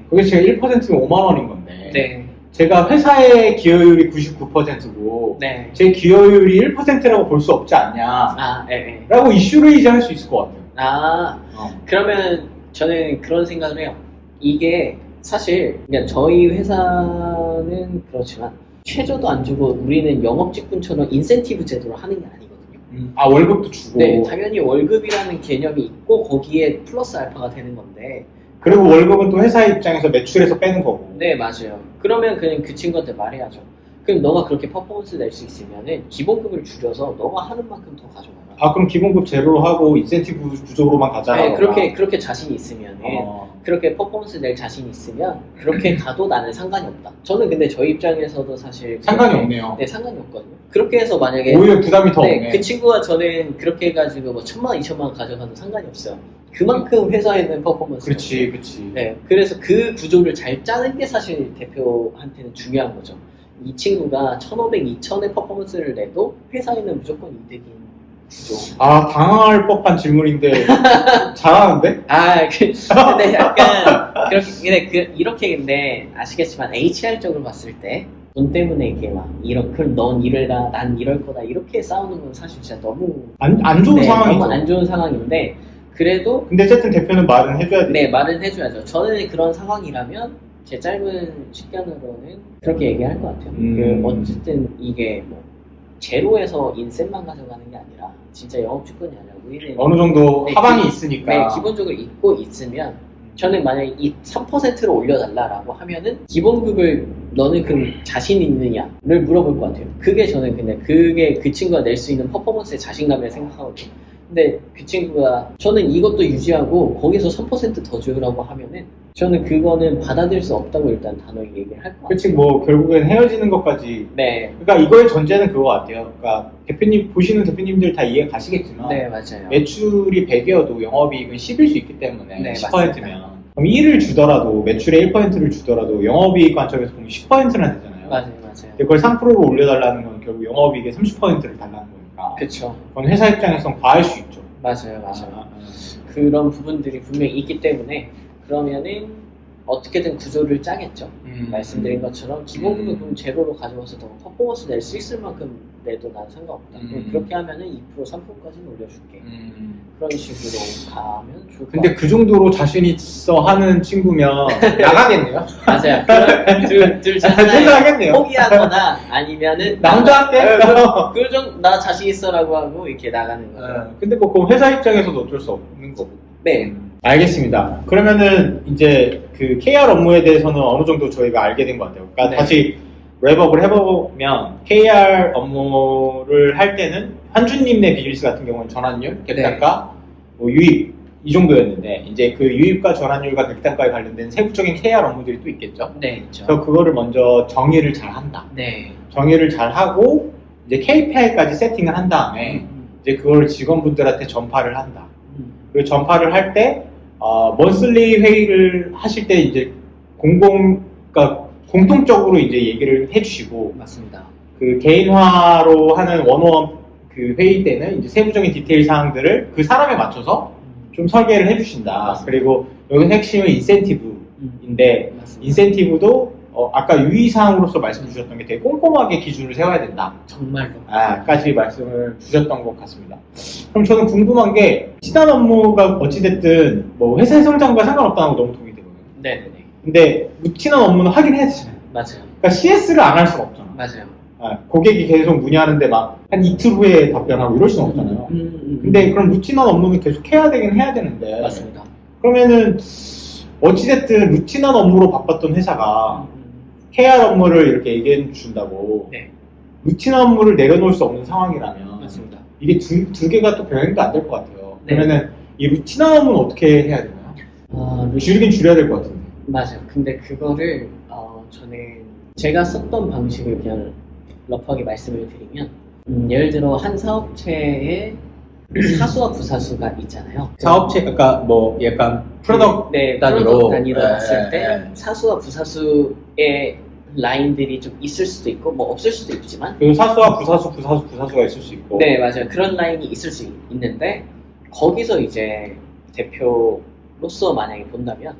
B: 그게 제가 1%면 5만 원인 건데
A: 네.
B: 제가 회사의 기여율이 99%고
A: 네.
B: 제 기여율이 1%라고 볼 수 없지 않냐
A: 네.
B: 라고 이슈레이즈 할 수 있을 것 같아요.
A: 그러면 저는 그런 생각을 해요. 이게 사실 그냥 저희 회사는 그렇지만 최저도 안 주고 우리는 영업직군처럼 인센티브 제도를 하는 게 아니거든요.
B: 아, 월급도 주고.
A: 네, 당연히 월급이라는 개념이 있고 거기에 플러스 알파가 되는 건데
B: 그리고 월급은 또 회사 입장에서 매출에서 빼는 거고.
A: 네, 맞아요. 그러면 그냥 그 친구한테 말해야죠. 그럼 너가 그렇게 퍼포먼스 낼 수 있으면은 기본급을 줄여서 너가 하는 만큼 더 가져가라.
B: 아, 그럼 기본급 제로로 하고 인센티브 구조로만 가자.
A: 네, 그렇게 자신이 있으면은 그렇게 퍼포먼스 낼 자신이 있으면 그렇게 가도 나는 상관이 없다. 저는 근데 저희 입장에서도 사실
B: 상관이
A: 그렇게-
B: 없네요.
A: 네, 상관이 없거든요. 그렇게 해서 만약에
B: 오히려 부담이 더
A: 네,
B: 없네.
A: 그 친구가 저는 그렇게 해가지고 뭐 1,000만, 2,000만 원 가져가도 상관이 없어요. 그만큼 회사에는 퍼포먼스.
B: 그렇지, 그렇지.
A: 네, 그래서 그 구조를 잘 짜는 게 사실 대표한테는 중요한 거죠. 이 친구가 1,500, 2,000의 퍼포먼스를 내도 회사에는 무조건 이득인 구조.
B: 아, 당황할 법한 질문인데 잘하는데?
A: 근데 약간 이렇게 근데 아시겠지만 HR 쪽으로 봤을 때 돈 때문에 이게 막 그럼 넌 이래라, 난 이럴 거다 이렇게 싸우는 건 사실 진짜 너무
B: 안 좋은
A: 네,
B: 상황이죠.
A: 너무 안 좋은 상황인데 그래도
B: 근데 어쨌든 대표는 말은 해줘야 돼.
A: 네, 말은 해줘야죠. 저는 그런 상황이라면 제 짧은 식견으로는 그렇게 얘기할 것 같아요. 어쨌든 이게 뭐 제로에서 인센만 가져가는 게 아니라 진짜 영업주권이 아니라 우리는
B: 어느 정도
A: 네,
B: 하방이 있으니까.
A: 네, 기본적으로 있고 있으면 저는 만약에 이 3%를 올려달라고 하면은 기본급을 너는 그럼 자신 있느냐를 물어볼 것 같아요. 그게 저는 근데 그게 그 친구가 낼 수 있는 퍼포먼스의 자신감을 생각하거든요. 근데 그 친구가 저는 이것도 유지하고 거기서 3%더 주라고 하면은 저는 그거는 받아들일 수 없다고 일단 단호히 얘기를 할 것 같아요.
B: 그치, 뭐 결국엔 헤어지는 것까지.
A: 네,
B: 그러니까 이거의 전제는 그거 같아요. 그러니까 대표님 보시는 대표님들 다 이해 가시겠지만
A: 네 맞아요.
B: 매출이 100이어도 영업이익은 10일 수 있기 때문에
A: 네,
B: 10%면 그럼 1을 주더라도 매출의 1%를 주더라도 영업이익 관점에서 보면 10%는 되잖아요.
A: 맞아요.
B: 근데 그걸 3%로 올려달라는 건 결국 영업이익의 30%를 달라는 거니까.
A: 그렇죠.
B: 그건 회사 입장에서는 과할 수 있죠.
A: 맞아요. 그런 부분들이 분명히 있기 때문에 그러면은 어떻게든 구조를 짜겠죠. 말씀드린 것처럼 기본급은 그럼 제로로 가져와서 더 퍼포먼스 낼 수 있을 만큼 내도 난 상관없다. 그렇게 하면은 2% 3%까지는 올려줄게. 그런 식으로 가면 좋을 것
B: 근데
A: 같아요.
B: 그 정도로 자신 있어 하는 친구면 나가겠네요.
A: 맞아요. 둘 중에 하나에
B: 생각하겠네요.
A: 포기하거나 아니면은
B: 나 혼자 할게.
A: 나 자신 있어라고 하고 이렇게 나가는 거죠.
B: 근데 뭐 그건 회사 입장에서도 어쩔 수 없는 거고.
A: 네.
B: 알겠습니다. 그러면은 이제 그 KR 업무에 대해서는 어느 정도 저희가 알게 된 것 같아요. 그러니까
A: 네.
B: 다시 랩업을 해보면 KR 업무를 할 때는 환주님네 비즈니스 같은 경우는 전환율, 객단가, 뭐 유입 이 정도였는데 이제 그 유입과 전환율과 객단가에 관련된 세부적인 KR 업무들이 또 있겠죠.
A: 네, 있죠.
B: 그래서 그거를 먼저 정의를 잘 한다.
A: 네.
B: 정의를 잘 하고 이제 KPI까지 세팅을 한 다음에 이제 그걸 직원분들한테 전파를 한다. 그리고 전파를 할 때 먼슬리 회의를 하실 때 이제 그러니까 공통적으로 이제 얘기를 해주시고
A: 맞습니다.
B: 그 개인화로 하는 원어원 그 회의 때는 이제 세부적인 디테일 사항들을 그 사람에 맞춰서 좀 설계를 해주신다.
A: 맞습니다.
B: 그리고 여기 핵심은 인센티브인데
A: 맞습니다.
B: 인센티브도 아까 유의사항으로서 말씀 주셨던 게 되게 꼼꼼하게 기준을 세워야 된다.
A: 정말로.
B: 까지 말씀을 주셨던 것 같습니다. 그럼 저는 궁금한 게 시단 업무가 어찌됐든 뭐 회사의 성장과 상관없다는 거 너무 동의되거든요.
A: 네네네.
B: 근데 루틴한 업무는 하긴 해야 되잖아요.
A: 맞아요.
B: 그러니까 CS를 안 할 수가 없잖아.
A: 맞아요.
B: 고객이 계속 문의하는데 막 한 이틀 후에 답변하고 이럴 수는 없잖아요. 근데 그럼 루틴한 업무는 계속 해야 되긴 해야 되는데
A: 맞습니다.
B: 그러면은 어찌됐든 루틴한 업무로 바빴던 회사가 KR 업무를 이렇게 얘기해 준다고
A: 네.
B: 루틴한 업무를 내려놓을 수 없는 상황이라면
A: 맞습니다.
B: 이게 두 개가 또 병행도 안 될 것 같아요.
A: 네.
B: 그러면은 이 루틴한 업무는 어떻게 해야 되나요? 줄이긴 줄여야 될 것 같은데.
A: 맞아요. 근데 그거를 저는 제가 썼던 방식을 그냥 러프하게 말씀을 드리면 예를 들어 한 사업체에 사수와 부사수가 있잖아요.
B: 사업체, 그러니까 뭐 약간 프로덕트
A: 네,
B: 단위로
A: 프로덕트 단위로 봤을 때
B: 네.
A: 사수와 부사수의 라인들이 좀 있을 수도 있고 뭐 없을 수도 있지만
B: 그리고 사수와 부사수가 있을 수 있고.
A: 네 맞아요. 그런 라인이 있을 수 있는데 거기서 이제 대표로서 만약에 본다면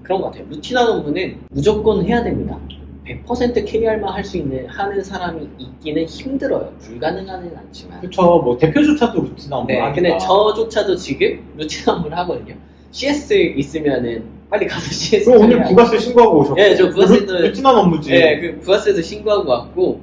A: 그런 것 같아요. 루틴한 업무는 무조건 해야 됩니다. 100% KR만 할 수 있는 하는 사람이 있기는 힘들어요. 불가능하진 않지만.
B: 그쵸. 뭐 대표조차도 루틴한 업무
A: 네,
B: 하니까.
A: 근데 저조차도 지금 루틴 업무를 하거든요. CS 있으면은 빨리 가서 CS
B: 그럼 오늘
A: 처리하고.
B: 부가세 신고하고 오셨고.
A: 예, 저 부가세도
B: 루틴한 업무지.
A: 네, 그 부가세도 신고하고 왔고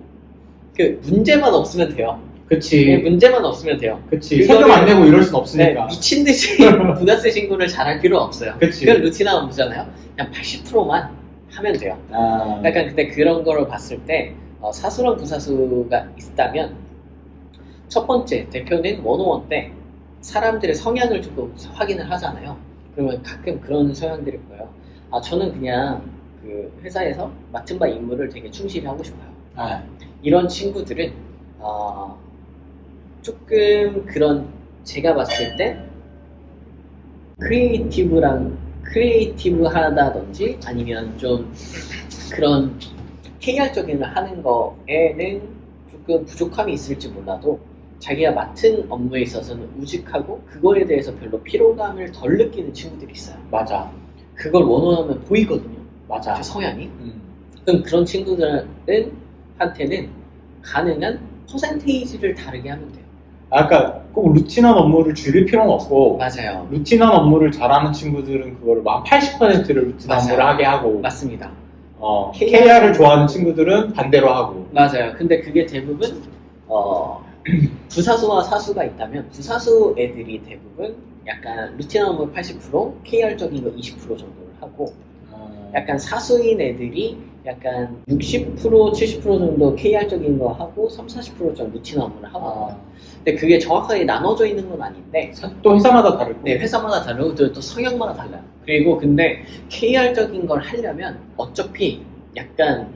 A: 그 문제만 없으면 돼요. 네,
B: 그치.
A: 문제만 없으면 돼요.
B: 그치. 세금 안 내고 이럴 순
A: 네,
B: 없으니까.
A: 미친 듯이 부가세 신고를 잘할 필요 없어요.
B: 그치.
A: 그건 루틴한 업무잖아요. 그냥 80%만 하면 돼요.
B: 아,
A: 약간 근데 그런 거를 봤을 때 사수랑 부사수가 있다면 첫 번째 대표는 101 때 사람들의 성향을 조금 확인을 하잖아요. 그러면 가끔 그런 성향들이 보여요. 저는 그냥 그 회사에서 맡은 바 임무를 되게 충실히 하고 싶어요.
B: 아,
A: 이런 친구들은 조금 그런 제가 봤을 때 크리에이티브하다든지 아니면 좀 그런 KR적인 걸 하는 거에는 조금 부족함이 있을지 몰라도 자기가 맡은 업무에 있어서는 우직하고 그거에 대해서 별로 피로감을 덜 느끼는 친구들이 있어요.
B: 맞아.
A: 그걸 원원하면 보이거든요.
B: 맞아.
A: 그 성향이. 그럼 그런 친구들한테는 가능한 퍼센테이지를 다르게 하면 돼요.
B: 아까 꼭 루틴한 업무를 줄일 필요는 없고,
A: 맞아요.
B: 루틴한 업무를 잘하는 친구들은 그거를 막 80%를 루틴한
A: 맞아요.
B: 업무를 하게 하고,
A: 맞습니다.
B: KR을 좋아하는 친구들은 반대로 하고.
A: 맞아요. 근데 그게 대부분 부사수와 사수가 있다면 부사수 애들이 대부분 약간 루틴한 업무 80%, KR적인 거 20% 정도를 하고 약간 사수인 애들이 약간 60%, 70% 정도 KR적인 거 하고 30, 40% 정도 루틴 업무를 하고 근데 그게 정확하게 나눠져 있는 건 아닌데
B: 또 회사마다 다르고.
A: 네, 회사마다 다르고 또 성향마다 달라요. 그리고 근데 KR적인 걸 하려면 어차피 약간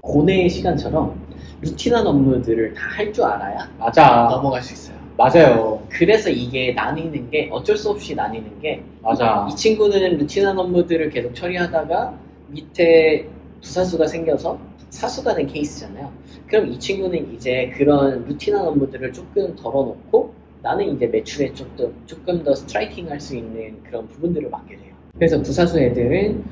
A: 고뇌의 시간처럼 루틴한 업무들을 다 할 줄 알아야
B: 맞아.
A: 넘어갈 수 있어요.
B: 맞아요.
A: 그래서 이게 나뉘는 게 어쩔 수 없이 나뉘는 게
B: 맞아.
A: 이 친구는 루틴한 업무들을 계속 처리하다가 밑에 부사수가 생겨서 사수가 된 케이스잖아요. 그럼 이 친구는 이제 그런 루틴한 업무들을 조금 덜어놓고 나는 이제 매출에 조금 더 스트라이킹 할 수 있는 그런 부분들을 맡게 돼요. 그래서 부사수 애들은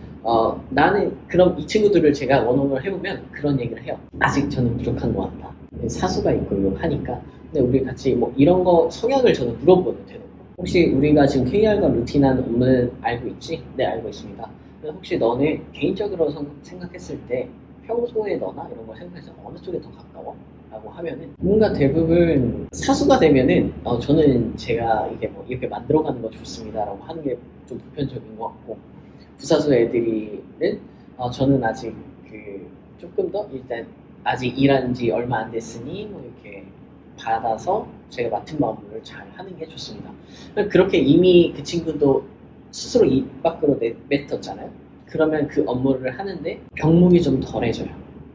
A: 나는 그럼 이 친구들을 제가 원원을 해보면 그런 얘기를 해요. 아직 저는 부족한 것 같다. 사수가 있고 이거 하니까 근데 우리 같이 뭐 이런 거 성향을 저는 물어보는 대놓고 혹시 우리가 지금 KR과 루틴한 업무 알고 있지? 네, 알고 있습니다. 근데 혹시 너는 개인적으로 생각했을 때 평소에 너나 이런 걸 생각해서 어느 쪽에 더 가까워? 라고 하면은 뭔가 대부분 사수가 되면은 저는 제가 이게 뭐 이렇게 만들어가는 거 좋습니다 라고 하는 게 좀 보편적인 것 같고 부사수 애들이는 저는 아직 조금 더 일단 아직 일한 지 얼마 안 됐으니 뭐 이렇게 받아서 제가 맡은 업무를 잘 하는 게 좋습니다. 그렇게 이미 그 친구도 스스로 입 밖으로 뱉었잖아요. 그러면 그 업무를 하는데 병목이 좀 덜해져요.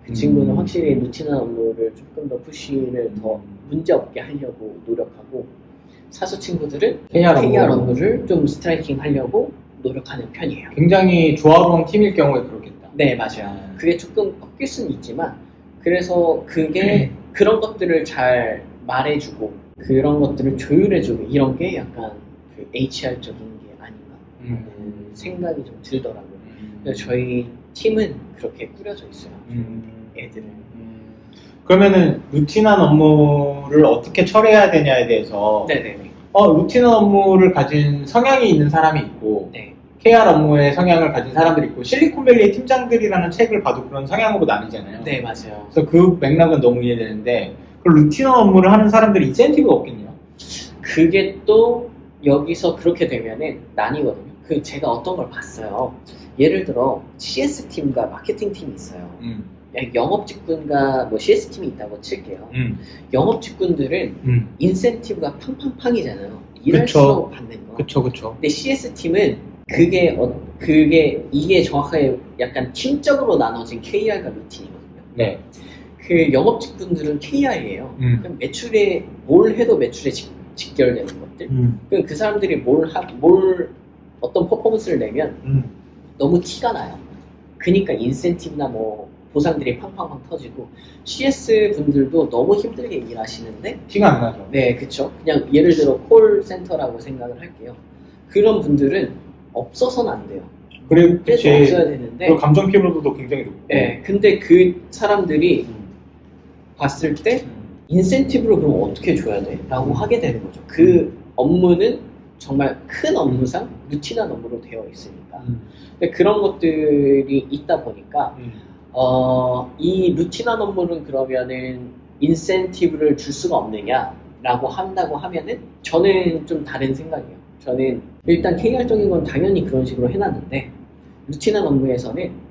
A: 그 친구는 확실히 루틴한 업무를 조금 더 푸시를 더 문제 없게 하려고 노력하고 사수 친구들은 KR 업무를 좀 스트라이킹 하려고 노력하는 편이에요.
B: 굉장히 조화로운 팀일 경우에 그렇겠다.
A: 네, 맞아요. 그게 조금 꺾일 수는 있지만 그래서 그게 그런 것들을 잘 말해주고 그런 것들을 조율해주고 이런 게 약간 그 HR적인 게 아닌가 하는 생각이 좀 들더라고요. 그래서 저희 팀은 그렇게 꾸려져 있어요. 애들은.
B: 그러면은 루틴한 업무를 어떻게 처리해야 되냐에 대해서
A: 네네네.
B: 루틴한 업무를 가진 성향이 있는 사람이 있고
A: 네.
B: KR 업무의 성향을 가진 사람들이 있고 실리콘밸리의 팀장들이라는 책을 봐도 그런 성향으로 나뉘잖아요.
A: 네, 맞아요.
B: 그래서 그 맥락은 너무 이해되는데 그 루틴한 업무를 하는 사람들이 인센티브가 없겠네요.
A: 그게 또 여기서 그렇게 되면은 나뉘거든요. 제가 어떤 걸 봤어요. 예를 들어 CS팀과 마케팅팀이 있어요. 영업직군과 뭐 CS팀이 있다고 칠게요. 영업직군들은 인센티브가 팡팡팡이잖아요. 일할수록 받는 거.
B: 그쵸.
A: 근데 CS팀은 이게 정확하게 약간 팀적으로 나눠진 KR과 루틴이거든요.
B: 네.
A: 그 영업직군들은 KR이에요. 그럼 매출에 뭘 해도 매출에 직결되는 것들. 그럼 그 사람들이 어떤 퍼포먼스를 내면 너무 티가 나요. 그러니까 인센티브나 뭐 보상들이 팡팡팡 터지고 CS 분들도 너무 힘들게 일하시는데
B: 티가 안 나죠.
A: 네, 그쵸. 그냥 예를 들어 콜센터라고 생각을 할게요. 그런 분들은 없어서는 안 돼요.
B: 그리고
A: 계속 없어야 되는데
B: 그리고 감정 피로도도 굉장히 높고.
A: 네, 근데 그 사람들이 봤을 때 인센티브를 그럼 어떻게 줘야 돼? 라고 하게 되는 거죠. 그 업무는 정말 큰 업무상 루틴한 업무로 되어 있으니까. 근데 그런 것들이 있다 보니까 이 루틴한 업무는 그러면은 인센티브를 줄 수가 없느냐라고 한다고 하면은 저는 좀 다른 생각이에요. 저는 일단 KR적인 건 당연히 그런 식으로 해놨는데 루틴한 업무에서는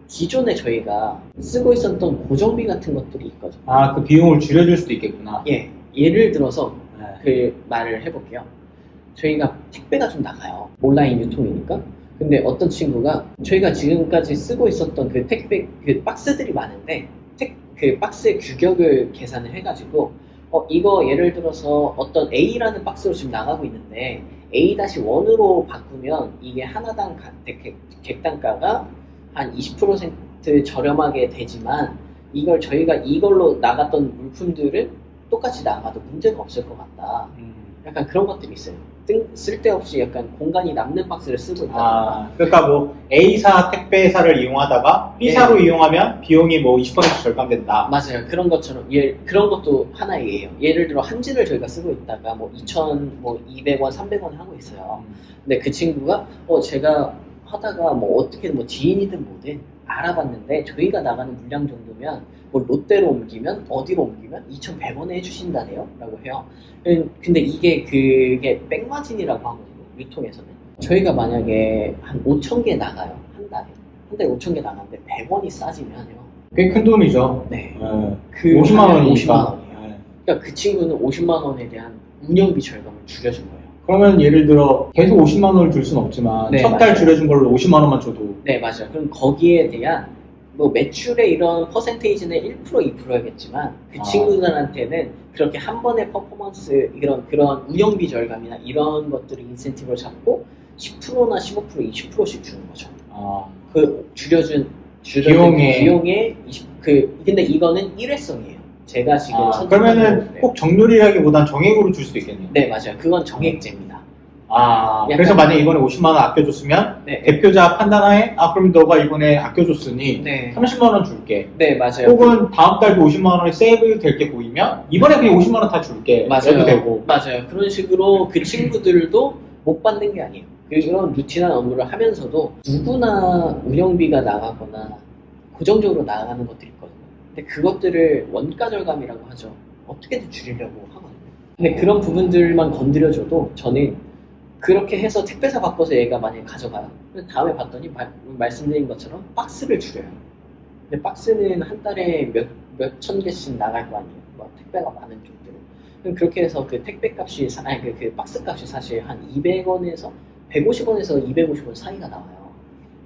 A: 기존에 저희가 쓰고 있었던 고정비 같은 것들이 있거든요.
B: 아, 그 비용을 줄여줄 수도 있겠구나.
A: 예, 예를 들어서
B: 네.
A: 그 말을 해볼게요. 저희가 택배가 좀 나가요. 온라인 유통이니까. 근데 어떤 친구가 저희가 지금까지 쓰고 있었던 그 택배 그 박스들이 많은데 그 박스의 규격을 계산을 해가지고 이거 예를 들어서 어떤 A라는 박스로 지금 나가고 있는데 A-1으로 바꾸면 이게 하나당 객단가가 한 20% 저렴하게 되지만 이걸 저희가 이걸로 나갔던 물품들은 똑같이 나가도 문제가 없을 것 같다. 약간 그런 것들이 있어요. 쓸데없이 약간 공간이 남는 박스를 쓰고 있다든가.
B: 아, 그러니까 뭐 A사 택배사를 이용하다가 B사로 이용하면 비용이 뭐 20% 절감된다.
A: 맞아요. 그런 것처럼 그런 것도 하나예요. 예를 들어 한진을 저희가 쓰고 있다가 뭐 2,200원, 300원 하고 있어요. 근데 그 친구가 제가 하다가 뭐 어떻게든 뭐 지인이든 뭐든 알아봤는데 저희가 나가는 물량 정도면 뭐 롯데로 옮기면 어디로 옮기면 2,100원에 해주신다네요 라고 해요. 근데 그게 백마진이라고 하거든요. 유통에서는 저희가 만약에 한 5,000개 나가요. 한 달에 5,000개 나가는데 100원이 싸지면요
B: 꽤 큰 돈이죠.
A: 네.
B: 그 50만 원이니까.
A: 50만 원이에요. 그러니까 그 친구는 50만 원에 대한 운영비 절감을 줄여준 거예요.
B: 그러면 예를 들어 계속 50만 원을 줄 수는 없지만
A: 네,
B: 첫 달
A: 맞아요.
B: 줄여준 걸로 50만 원만 줘도.
A: 네, 맞아요. 그럼 거기에 대한 뭐 매출의 이런 퍼센테이지는 1%, 2%겠지만 그 친구들한테는 그렇게 한 번의 퍼포먼스 그런 운영비 절감이나 이런 것들을 인센티브를 잡고 10%나 15%, 20%씩 주는 거죠. 그 줄여준 비용의 근데 이거는 일회성이에요. 제가 지금
B: 그러면은 꼭 정률이라기보단 정액으로 줄 수도 있겠네요.
A: 네, 맞아요. 그건 정액제입니다.
B: 그래서 만약에 이번에 50만 원 아껴줬으면
A: 네.
B: 대표자 판단하에 그럼 너가 이번에 아껴줬으니
A: 네.
B: 30만 원 줄게.
A: 네, 맞아요.
B: 혹은 다음 달도 50만 원이 세이브 될 게 보이면 이번에 그냥 50만 원 다 줄게.
A: 맞아요.
B: 되고.
A: 맞아요. 그런 식으로 그 친구들도 못 받는 게 아니에요. 그런 루틴한 업무를 하면서도 누구나 운영비가 나가거나 고정적으로 나가는 것들이 있거든요. 근데 그것들을 원가 절감이라고 하죠. 어떻게든 줄이려고 하거든요. 근데 그런 부분들만 건드려줘도 저는 그렇게 해서 택배사 바꿔서 얘가 만약에 가져가요. 근데 다음에 봤더니 말씀드린 것처럼 박스를 줄여요. 근데 박스는 한 달에 몇 천 개씩 나갈 거 아니에요. 뭐 택배가 많은 쪽들은. 그럼 그렇게 해서 그 택배 값이 그 박스 값이 사실 한 200원에서 150원에서 250원 사이가 나와요.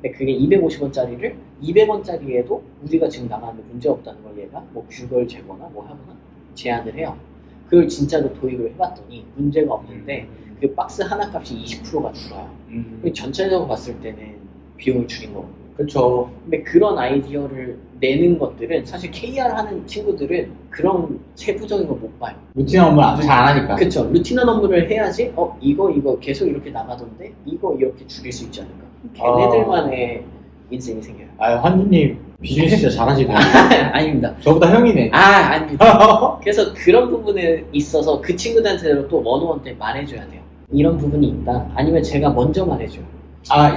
A: 근데 그게 250원짜리를 200원짜리에도 우리가 지금 나가는데 문제 없다는 걸 얘가 뭐 규걸 재거나 뭐 하거나 제안을 해요. 그걸 진짜로 도입을 해봤더니 문제가 없는데 그 박스 하나 값이 20%가 줄어요. 전체적으로 봤을 때는 비용을 줄인 거거든요.
B: 그렇죠.
A: 근데 그런 아이디어를 내는 것들은 사실 KR 하는 친구들은 그런 세부적인 걸 못 봐요.
B: 루틴한 업무를 잘 안 하니까.
A: 그렇죠. 루틴한 업무를 해야지 이거 계속 이렇게 나가던데 이거 이렇게 줄일 수 있지 않을까. 걔네들만의 인생이 생겨요.
B: 환주님 비즈니스 진짜 잘하시네요.
A: 아닙니다.
B: 저보다 형이네.
A: 아닙니다. 그래서 그런 부분에 있어서 그 친구들한테도 또 원오원 때 말해줘야 돼요. 이런 부분이 있다. 아니면 제가 먼저 말해줘요.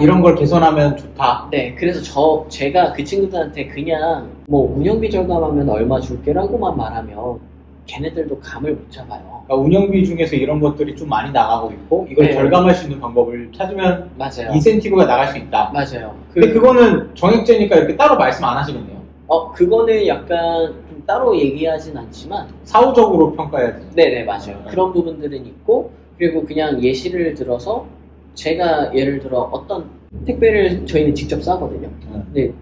B: 이런 걸 개선하면 좋다.
A: 네, 그래서 제가 그 친구들한테 그냥 뭐 운영비 절감하면 얼마 줄게라고만 말하면 걔네들도 감을 못 잡아요.
B: 그러니까 운영비 중에서 이런 것들이 좀 많이 나가고 있고 이걸
A: 네.
B: 절감할 수 있는 방법을 찾으면
A: 맞아요.
B: 인센티브가 나갈 수 있다.
A: 맞아요.
B: 근데 그거는 정액제니까 이렇게 따로 말씀 안 하시겠네요.
A: 그거는 약간 좀 따로 얘기하진 않지만
B: 사후적으로 평가해야지.
A: 네네, 맞아요. 그런 부분들은 있고, 그리고 그냥 예시를 들어서 제가 예를 들어 어떤 택배를 저희는 직접 싸거든요. 근데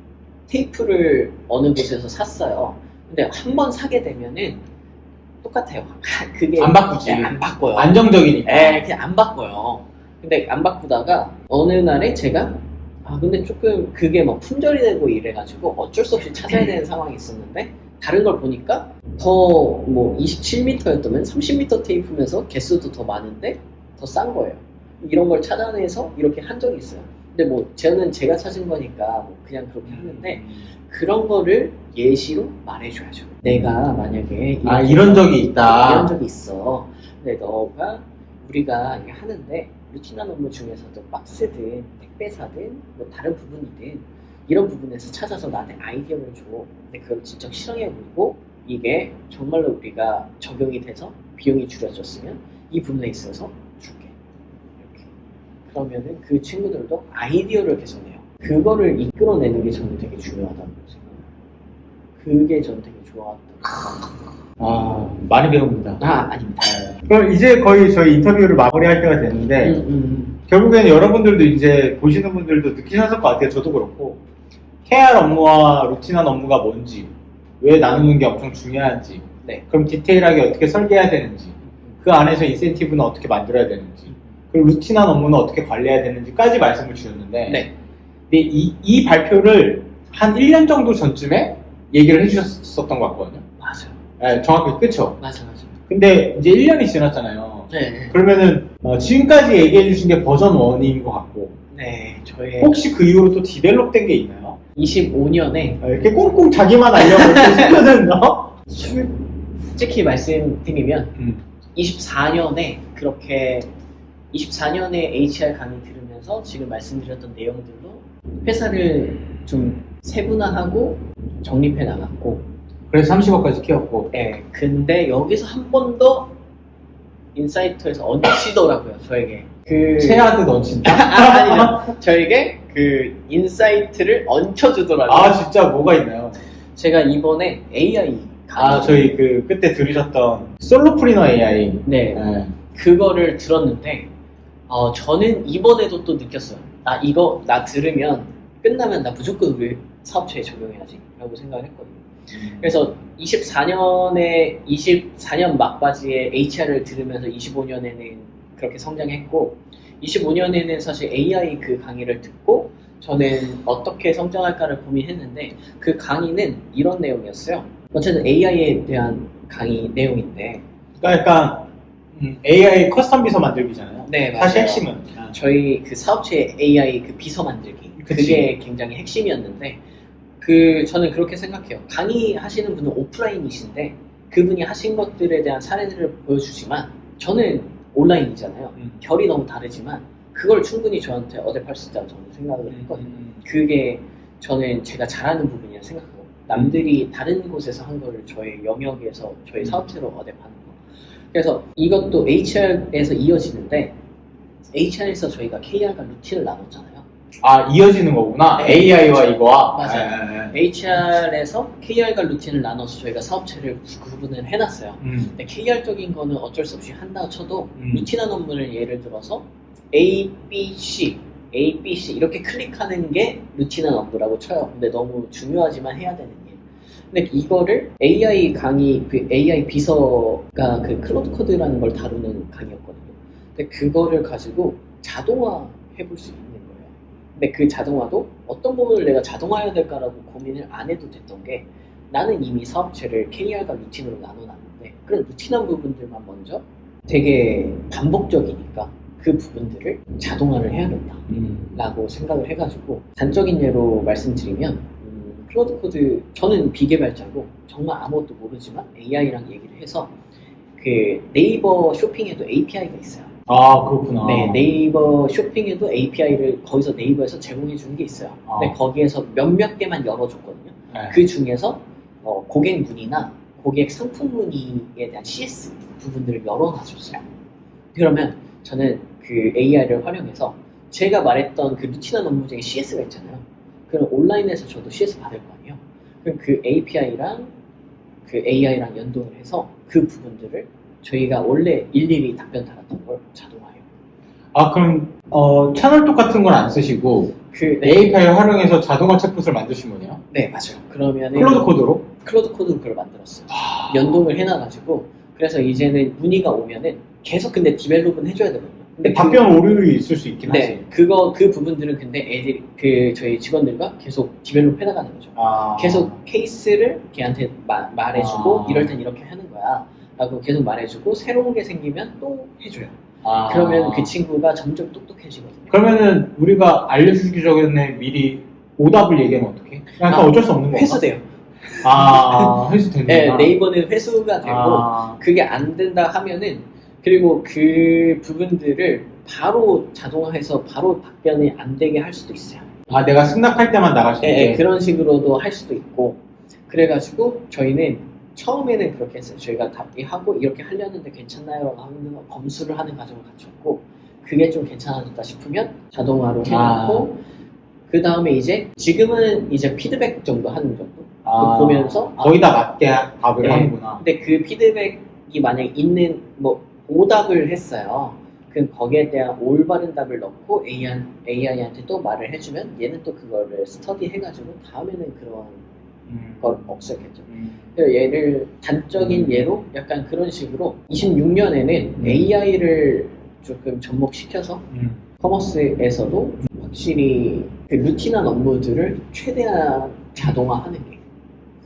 A: 테이프를 어느 곳에서 샀어요. 근데 한 번 사게 되면은 똑같아요. 그게
B: 안 바꾸지.
A: 안 바꿔요.
B: 안정적이니까.
A: 그냥 안 바꿔요. 근데 안 바꾸다가 어느 날에 제가 근데 조금 그게 뭐 품절이 되고 이래가지고 어쩔 수 없이 찾아야 되는 상황이 있었는데 다른 걸 보니까 더 뭐 27m였다면 30m 테이프면서 개수도 더 많은데 더 싼 거예요. 이런 걸 찾아내서 이렇게 한 적이 있어요. 근데 뭐 저는 제가 찾은 거니까 뭐 그냥 그렇게 하는데 그런 거를 예시로 말해줘야죠. 내가 만약에
B: 이런 적이 있다.
A: 이런 적이 있어. 근데 너가 우리가 이게 하는데 루틴한 업무 중에서도 박스든 택배사든 뭐 다른 부분이든 이런 부분에서 찾아서 나한테 아이디어를 줘. 근데 그걸 직접 실행해보고 이게 정말로 우리가 적용이 돼서 비용이 줄여졌으면 이 부분에 있어서 줄게. 이렇게. 그러면은 그 친구들도 아이디어를 계속 내요. 그거를 이끌어내는 게 저는 되게 중요하다고 생각해요. 그게 저는 되게 좋았다.
B: 많이 배웁니다.
A: 아닙니다.
B: 그럼 이제 거의 저희 인터뷰를 마무리할 때가 됐는데, 결국에는 여러분들도 이제 보시는 분들도 느끼셨을 것 같아요. 저도 그렇고. KR 업무와 루틴한 업무가 뭔지, 왜 나누는 게 엄청 중요한지,
A: 네.
B: 그럼 디테일하게 어떻게 설계해야 되는지, 그 안에서 인센티브는 어떻게 만들어야 되는지, 그리고 루틴한 업무는 어떻게 관리해야 되는지까지 말씀을 주셨는데,
A: 네.
B: 근데 이 발표를 한 1년 정도 전쯤에 얘기를 해주셨었던 것 같거든요.
A: 맞아요.
B: 네, 정확히 그쵸?
A: 맞아.
B: 근데 이제 1년이 지났잖아요.
A: 네.
B: 그러면은 지금까지 얘기해 주신 게 버전 1인 것 같고,
A: 네. 저의
B: 혹시 그 이후로 또 디벨롭 된 게 있나요?
A: 25년에
B: 이렇게 꽁꽁 자기만 알려고 싶거든요.
A: 솔직히 말씀드리면 24년에 그렇게 24년에 HR 강의 들으면서 지금 말씀드렸던 내용들로 회사를 좀 세분화하고 정립해 나갔고,
B: 그래서 30억까지 키웠고.
A: 네, 근데 여기서 한 번 더 인사이터에서 얹히더라고요, 저에게.
B: 체하드 얹힌다?
A: 아니요. 저에게 그 인사이트를 얹혀주더라고요.
B: 진짜 뭐가 있나요?
A: 제가 이번에 AI 강의.
B: 저희 그때 들으셨던 솔로프리너 AI.
A: 네. 그거를 들었는데, 저는 이번에도 또 느꼈어요. 이거 나 들으면 끝나면 나 무조건 우리 사업체에 적용해야지 라고 생각을 했거든요. 그래서 24년 막바지에 HR을 들으면서 25년에는 그렇게 성장했고, 25년에는 사실 AI 그 강의를 듣고 저는 어떻게 성장할까를 고민했는데, 그 강의는 이런 내용이었어요. 어쨌든 AI에 대한 강의 내용인데,
B: 그러니까 약간 AI 커스텀 비서 만들기잖아요.
A: 네, 맞아요.
B: 사실 핵심은
A: 저희 그 사업체 AI 그 비서 만들기,
B: 그치.
A: 그게 굉장히 핵심이었는데, 저는 그렇게 생각해요. 강의하시는 분은 오프라인이신데 그분이 하신 것들에 대한 사례들을 보여주지만 저는 온라인이잖아요. 결이 너무 다르지만 그걸 충분히 저한테 얻어팔 수 있다고 저는 생각을 했거든요. 그게 저는 제가 잘하는 부분이라 생각하고, 남들이 다른 곳에서 한 거를 저의 영역에서 저희 사업체로 얻어파는 거. 그래서 이것도 HR에서 이어지는데, HR에서 저희가 KR과 루틴을 나눴잖아요.
B: 이어지는 거구나.
A: 네.
B: AI와 이거와.
A: 맞아요. HR에서 KR과 루틴을 나눠서 저희가 사업체를 구분을 해놨어요. 근데 KR적인 거는 어쩔 수 없이 한다고 쳐도 루틴한 업무를 예를 들어서 A, B, C 이렇게 클릭하는 게 루틴한 업무라고 쳐요. 근데 너무 중요하지만 해야 되는 일. 근데 이거를 AI 강의, AI 비서가 클로드 코드라는 걸 다루는 강의였거든요. 근데 그거를 가지고 자동화 해볼 수 있는 거예요. 근데 그 자동화도 어떤 부분을 내가 자동화해야 될까라고 고민을 안 해도 됐던 게, 나는 이미 사업체를 KR과 루틴으로 나눠놨는데 그런 루틴한 부분들만 먼저 되게 반복적이니까 그 부분들을 자동화를 해야겠다라고 생각을 해가지고, 단적인 예로 말씀드리면 클로드 코드, 저는 비개발자고 정말 아무것도 모르지만 AI랑 얘기를 해서 그 네이버 쇼핑에도 API가 있어요.
B: 그렇구나.
A: 네, 네이버 쇼핑에도 API를 거기서 네이버에서 제공해 주는 게 있어요. 근데 거기에서 몇몇 개만 열어줬거든요.
B: 네.
A: 그 중에서 고객 문의나 고객 상품 문의에 대한 CS 부분들을 열어놔줬어요. 그러면 저는 그 AI를 활용해서 제가 말했던 그 루틴한 업무 중에 CS가 있잖아요. 그럼 온라인에서 저도 CS 받을 거 아니에요. 그럼 그 API랑 그 AI랑 연동을 해서 그 부분들을 저희가 원래 일일이 답변 달았던 걸 자동화해요.
B: 그럼 채널톡 같은 건 안 쓰시고 API 활용해서 자동화 챗봇을 만드신 거네요?
A: 네, 맞아요. 그러면은
B: 클로드 코드로?
A: 클로드 코드로 그걸 만들었어요. 연동을 해놔가지고, 그래서 이제는 문의가 오면은 계속 근데 디벨롭은 해줘야 되거든요. 근데
B: 답변 오류가 있을 수 있긴 하지.
A: 네, 그 부분들은 근데 저희 직원들과 계속 디벨롭 해나가는 거죠. 계속 케이스를 걔한테 말해주고, 이럴 땐 이렇게 하는 거야 라고 계속 말해주고, 새로운 게 생기면 또 해줘요. 그러면 그 친구가 점점 똑똑해지거든요.
B: 그러면은 우리가 알려주기 전에 미리 오답을 얘기하면 어떡해? 약간 어쩔 수 없는 건가?
A: 회수돼요.
B: 회수 되는구나.
A: 네, 네이버는 회수가 되고, 그게 안 된다 하면은 그리고 그 부분들을 바로 자동화해서 바로 답변이 안 되게 할 수도 있어요.
B: 아, 내가 승낙할 때만 나갈 수 있게.
A: 그런 식으로도 할 수도 있고, 그래가지고 저희는 처음에는 그렇게 했어요. 저희가 답기하고 이렇게 하려는데 괜찮나요? 하면 검수를 하는 과정을 거쳤고, 그게 좀 괜찮아졌다 싶으면 자동화로 해놓고, 그 다음에 이제 지금은 이제 피드백 정도 하는 정도 보면서
B: 거의 다 맞게 답을 하는구나.
A: 근데 그 피드백이 만약에 있는 뭐 오답을 했어요. 그럼 거기에 대한 올바른 답을 넣고 AI한테 또 말을 해주면 얘는 또 그거를 스터디 해가지고 다음에는 그런 걸 없애겠죠. 그래서 얘를 단적인 예로 약간 그런 식으로 26년에는 AI를 조금 접목시켜서 커머스에서도 확실히 그 루틴한 업무들을 최대한 자동화하는 게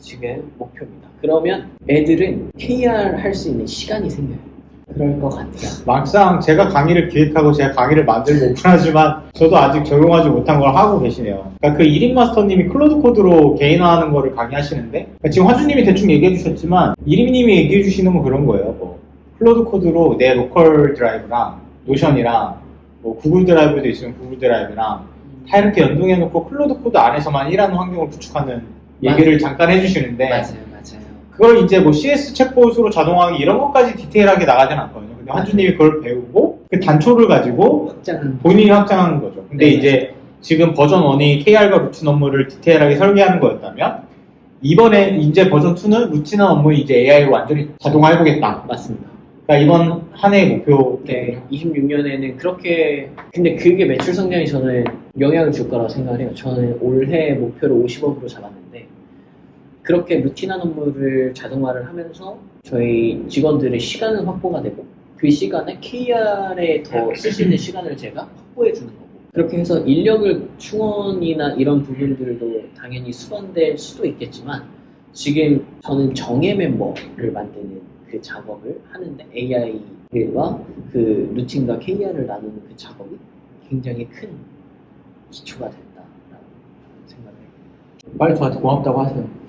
A: 지금 목표입니다. 그러면 애들은 KR 할 수 있는 시간이 생겨요. 그럴 것 같아요.
B: 막상 제가 강의를 기획하고 제가 강의를 만들고 오픈하지만 저도 아직 적용하지 못한 걸 하고 계시네요. 그러니까 그 1인 마스터님이 클로드 코드로 개인화하는 거를 강의하시는데, 그러니까 지금 화주님이 대충 얘기해 주셨지만 1인님이 얘기해 주시는 건 그런 거예요. 뭐 클로드 코드로 내 로컬 드라이브랑 노션이랑 뭐 구글 드라이브도 있으면 구글 드라이브랑 다 이렇게 연동해 놓고 클로드 코드 안에서만 일하는 환경을 구축하는 얘기를 잠깐 해주시는데,
A: 맞아요.
B: 그걸 이제 뭐 CS 챗봇으로 자동화하기 이런 것까지 디테일하게 나가진 않거든요. 근데 한주님이 그걸 배우고 그 단초를 가지고 본인이 확장하는 거죠. 근데 이제 지금 버전 1이 KR과 루틴 업무를 디테일하게 설계하는 거였다면, 이번에 이제 버전 2는 루틴한 업무 이제 AI로 완전히 자동화해보겠다.
A: 맞습니다.
B: 그러니까 이번 한 해의 목표.
A: 네, 26년에는 그렇게, 근데 그게 매출 성장이 저는 영향을 줄 거라고 생각을 해요. 저는 올해 목표를 50억으로 잡았는데, 그렇게 루틴한 업무를 자동화를 하면서 저희 직원들의 시간은 확보가 되고, 그 시간에 KR에 더 쓸 수 있는 시간을 제가 확보해 주는 거고, 그렇게 해서 인력을 충원이나 이런 부분들도 당연히 수반될 수도 있겠지만, 지금 저는 정예 멤버를 만드는 그 작업을 하는데, AI와 그 루틴과 KR을 나누는 그 작업이 굉장히 큰 기초가 된다라고 생각해요.
B: 빨리 저한테 고맙다고 하세요.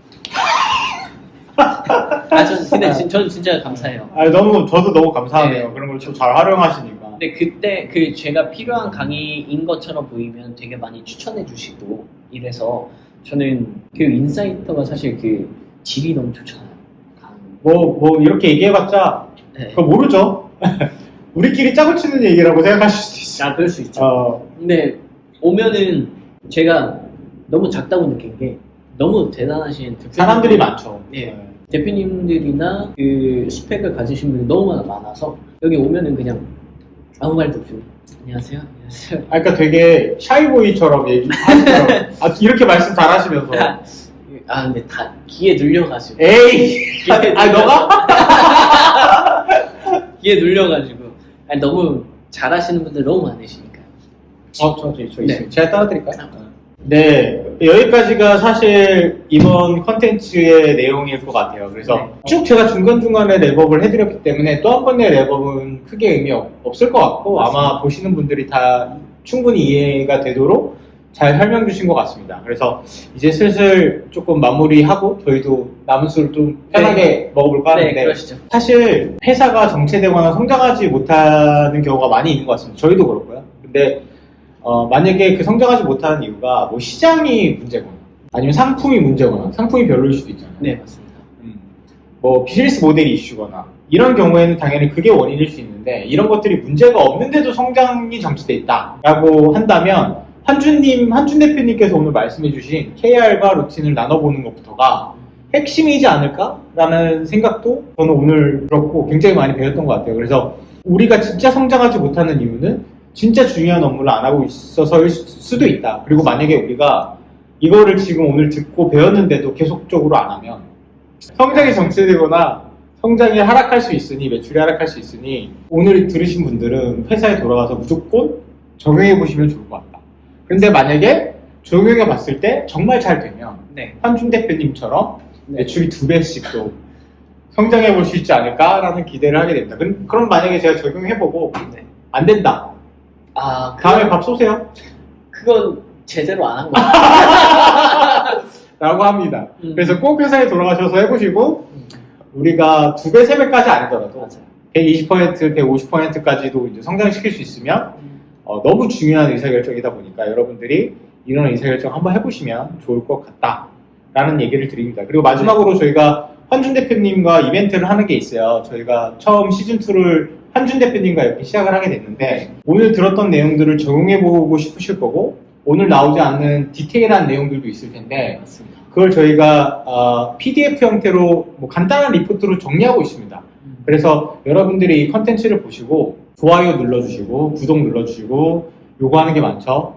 A: 저는 진짜 감사해요.
B: 저도 너무 감사하네요.
A: 네.
B: 그런 걸 좀 잘 활용하시니까.
A: 근데 그때 제가 필요한 강의인 것처럼 보이면 되게 많이 추천해 주시고 이래서 저는 그 인사이터가 사실 그 질이 너무 좋잖아요.
B: 뭐 이렇게 얘기해봤자 그거 모르죠. 우리끼리 짜고 치는 얘기라고 생각하실 수도 있어요.
A: 그럴 수 있죠. 근데 오면은 제가 너무 작다고 느낀 게, 너무 대단하신
B: 사람들이 많죠.
A: 네. 대표님들이나 그 스펙을 가지신 분이 너무 많아서 여기 오면은 그냥 아무 말도 없이 안녕하세요.
B: 그러니까 되게 샤이보이처럼 얘기하시더라고요. 이렇게 말씀 잘하시면서.
A: 근데 다 귀에 눌려가지고.
B: 에이! 너가?
A: 귀에 눌려가지고. 너무 잘하시는 분들 너무 많으시니까.
B: 저 있어요.
A: 네.
B: 제가 따라드릴까요? 네, 여기까지가 사실 이번 컨텐츠의 내용일 것 같아요. 그래서 쭉 제가 중간중간에 랩업을 해드렸기 때문에 또 한 번의 랩업은 크게 의미 없을 것 같고,
A: 맞습니다.
B: 아마 보시는 분들이 다 충분히 이해가 되도록 잘 설명 주신 것 같습니다. 그래서 이제 슬슬 조금 마무리하고 저희도 남은 술을 좀 편하게 먹어볼까 하는데,
A: 그러시죠.
B: 사실 회사가 정체되거나 성장하지 못하는 경우가 많이 있는 것 같습니다. 저희도 그렇고요. 근데 만약에 그 성장하지 못하는 이유가 뭐 시장이 문제거나 아니면 상품이 문제거나 상품이 별로일 수도 있잖아요.
A: 네, 맞습니다.
B: 뭐 비즈니스 모델이 이슈거나 이런 경우에는 당연히 그게 원인일 수 있는데, 이런 것들이 문제가 없는데도 성장이 정체돼 있다라고 한다면 한준 대표님께서 오늘 말씀해주신 KR과 루틴을 나눠보는 것부터가 핵심이지 않을까라는 생각도 저는 오늘 그렇고 굉장히 많이 배웠던 것 같아요. 그래서 우리가 진짜 성장하지 못하는 이유는 진짜 중요한 업무를 안 하고 있어서일 수도 있다. 그리고 만약에 우리가 이거를 지금 오늘 듣고 배웠는데도 계속적으로 안 하면 성장이 정체되거나 성장이 하락할 수 있으니, 매출이 하락할 수 있으니, 오늘 들으신 분들은 회사에 돌아가서 무조건 적용해 보시면 좋을 것 같다. 근데 만약에 적용해 봤을 때 정말 잘 되면 한준 대표님처럼 매출이 2배씩도 성장해 볼 수 있지 않을까라는 기대를 하게 됩니다. 그럼 만약에 제가 적용해보고 안 된다, 다음에 밥 쏘세요.
A: 그건 제대로 안 한 거예요.
B: 라고 합니다. 그래서 꼭 회사에 돌아가셔서 해보시고, 우리가 2배, 3배까지 아니더라도 120%, 150%까지도 이제 성장시킬 수 있으면 너무 중요한 의사결정이다 보니까 여러분들이 이런 의사결정 한번 해보시면 좋을 것 같다라는 얘기를 드립니다. 그리고 마지막으로 저희가 환준 대표님과 이벤트를 하는 게 있어요. 저희가 처음 시즌2를 환준 대표님과 이렇게 시작을 하게 됐는데 오늘 들었던 내용들을 적용해보고 싶으실 거고 오늘 나오지 않는 디테일한 내용들도 있을 텐데
A: 맞습니다.
B: 그걸 저희가 PDF 형태로 뭐 간단한 리포트로 정리하고 있습니다. 그래서 여러분들이 이 컨텐츠를 보시고 좋아요 눌러주시고 구독 눌러주시고 요구하는 게 많죠.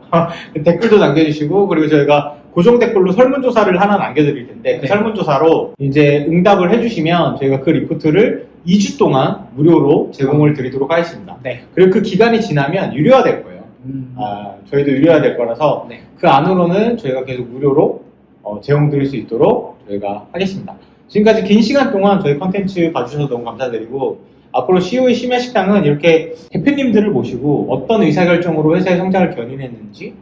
B: 댓글도 남겨주시고 그리고 저희가 고정 댓글로 설문조사를 하나 남겨드릴 텐데 그
A: 네.
B: 설문조사로 이제 응답을 해주시면 저희가 그 리포트를 2주 동안 무료로 제공을 드리도록 하겠습니다.
A: 네.
B: 그리고 그 기간이 지나면 유료화 될 거예요. 저희도 유료화 될 거라서
A: 네.
B: 그 안으로는 저희가 계속 무료로 제공드릴 수 있도록 저희가 하겠습니다. 지금까지 긴 시간 동안 저희 컨텐츠 봐주셔서 너무 감사드리고 앞으로 CO의 심야식당은 이렇게 대표님들을 모시고 어떤 의사결정으로 회사의 성장을 견인했는지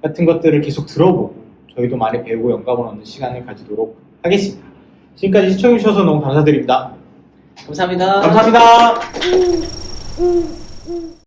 B: 같은 것들을 계속 들어보고 저희도 많이 배우고 영감을 얻는 시간을 가지도록 하겠습니다. 지금까지 시청해주셔서 너무 감사드립니다.
A: 감사합니다.
B: 감사합니다.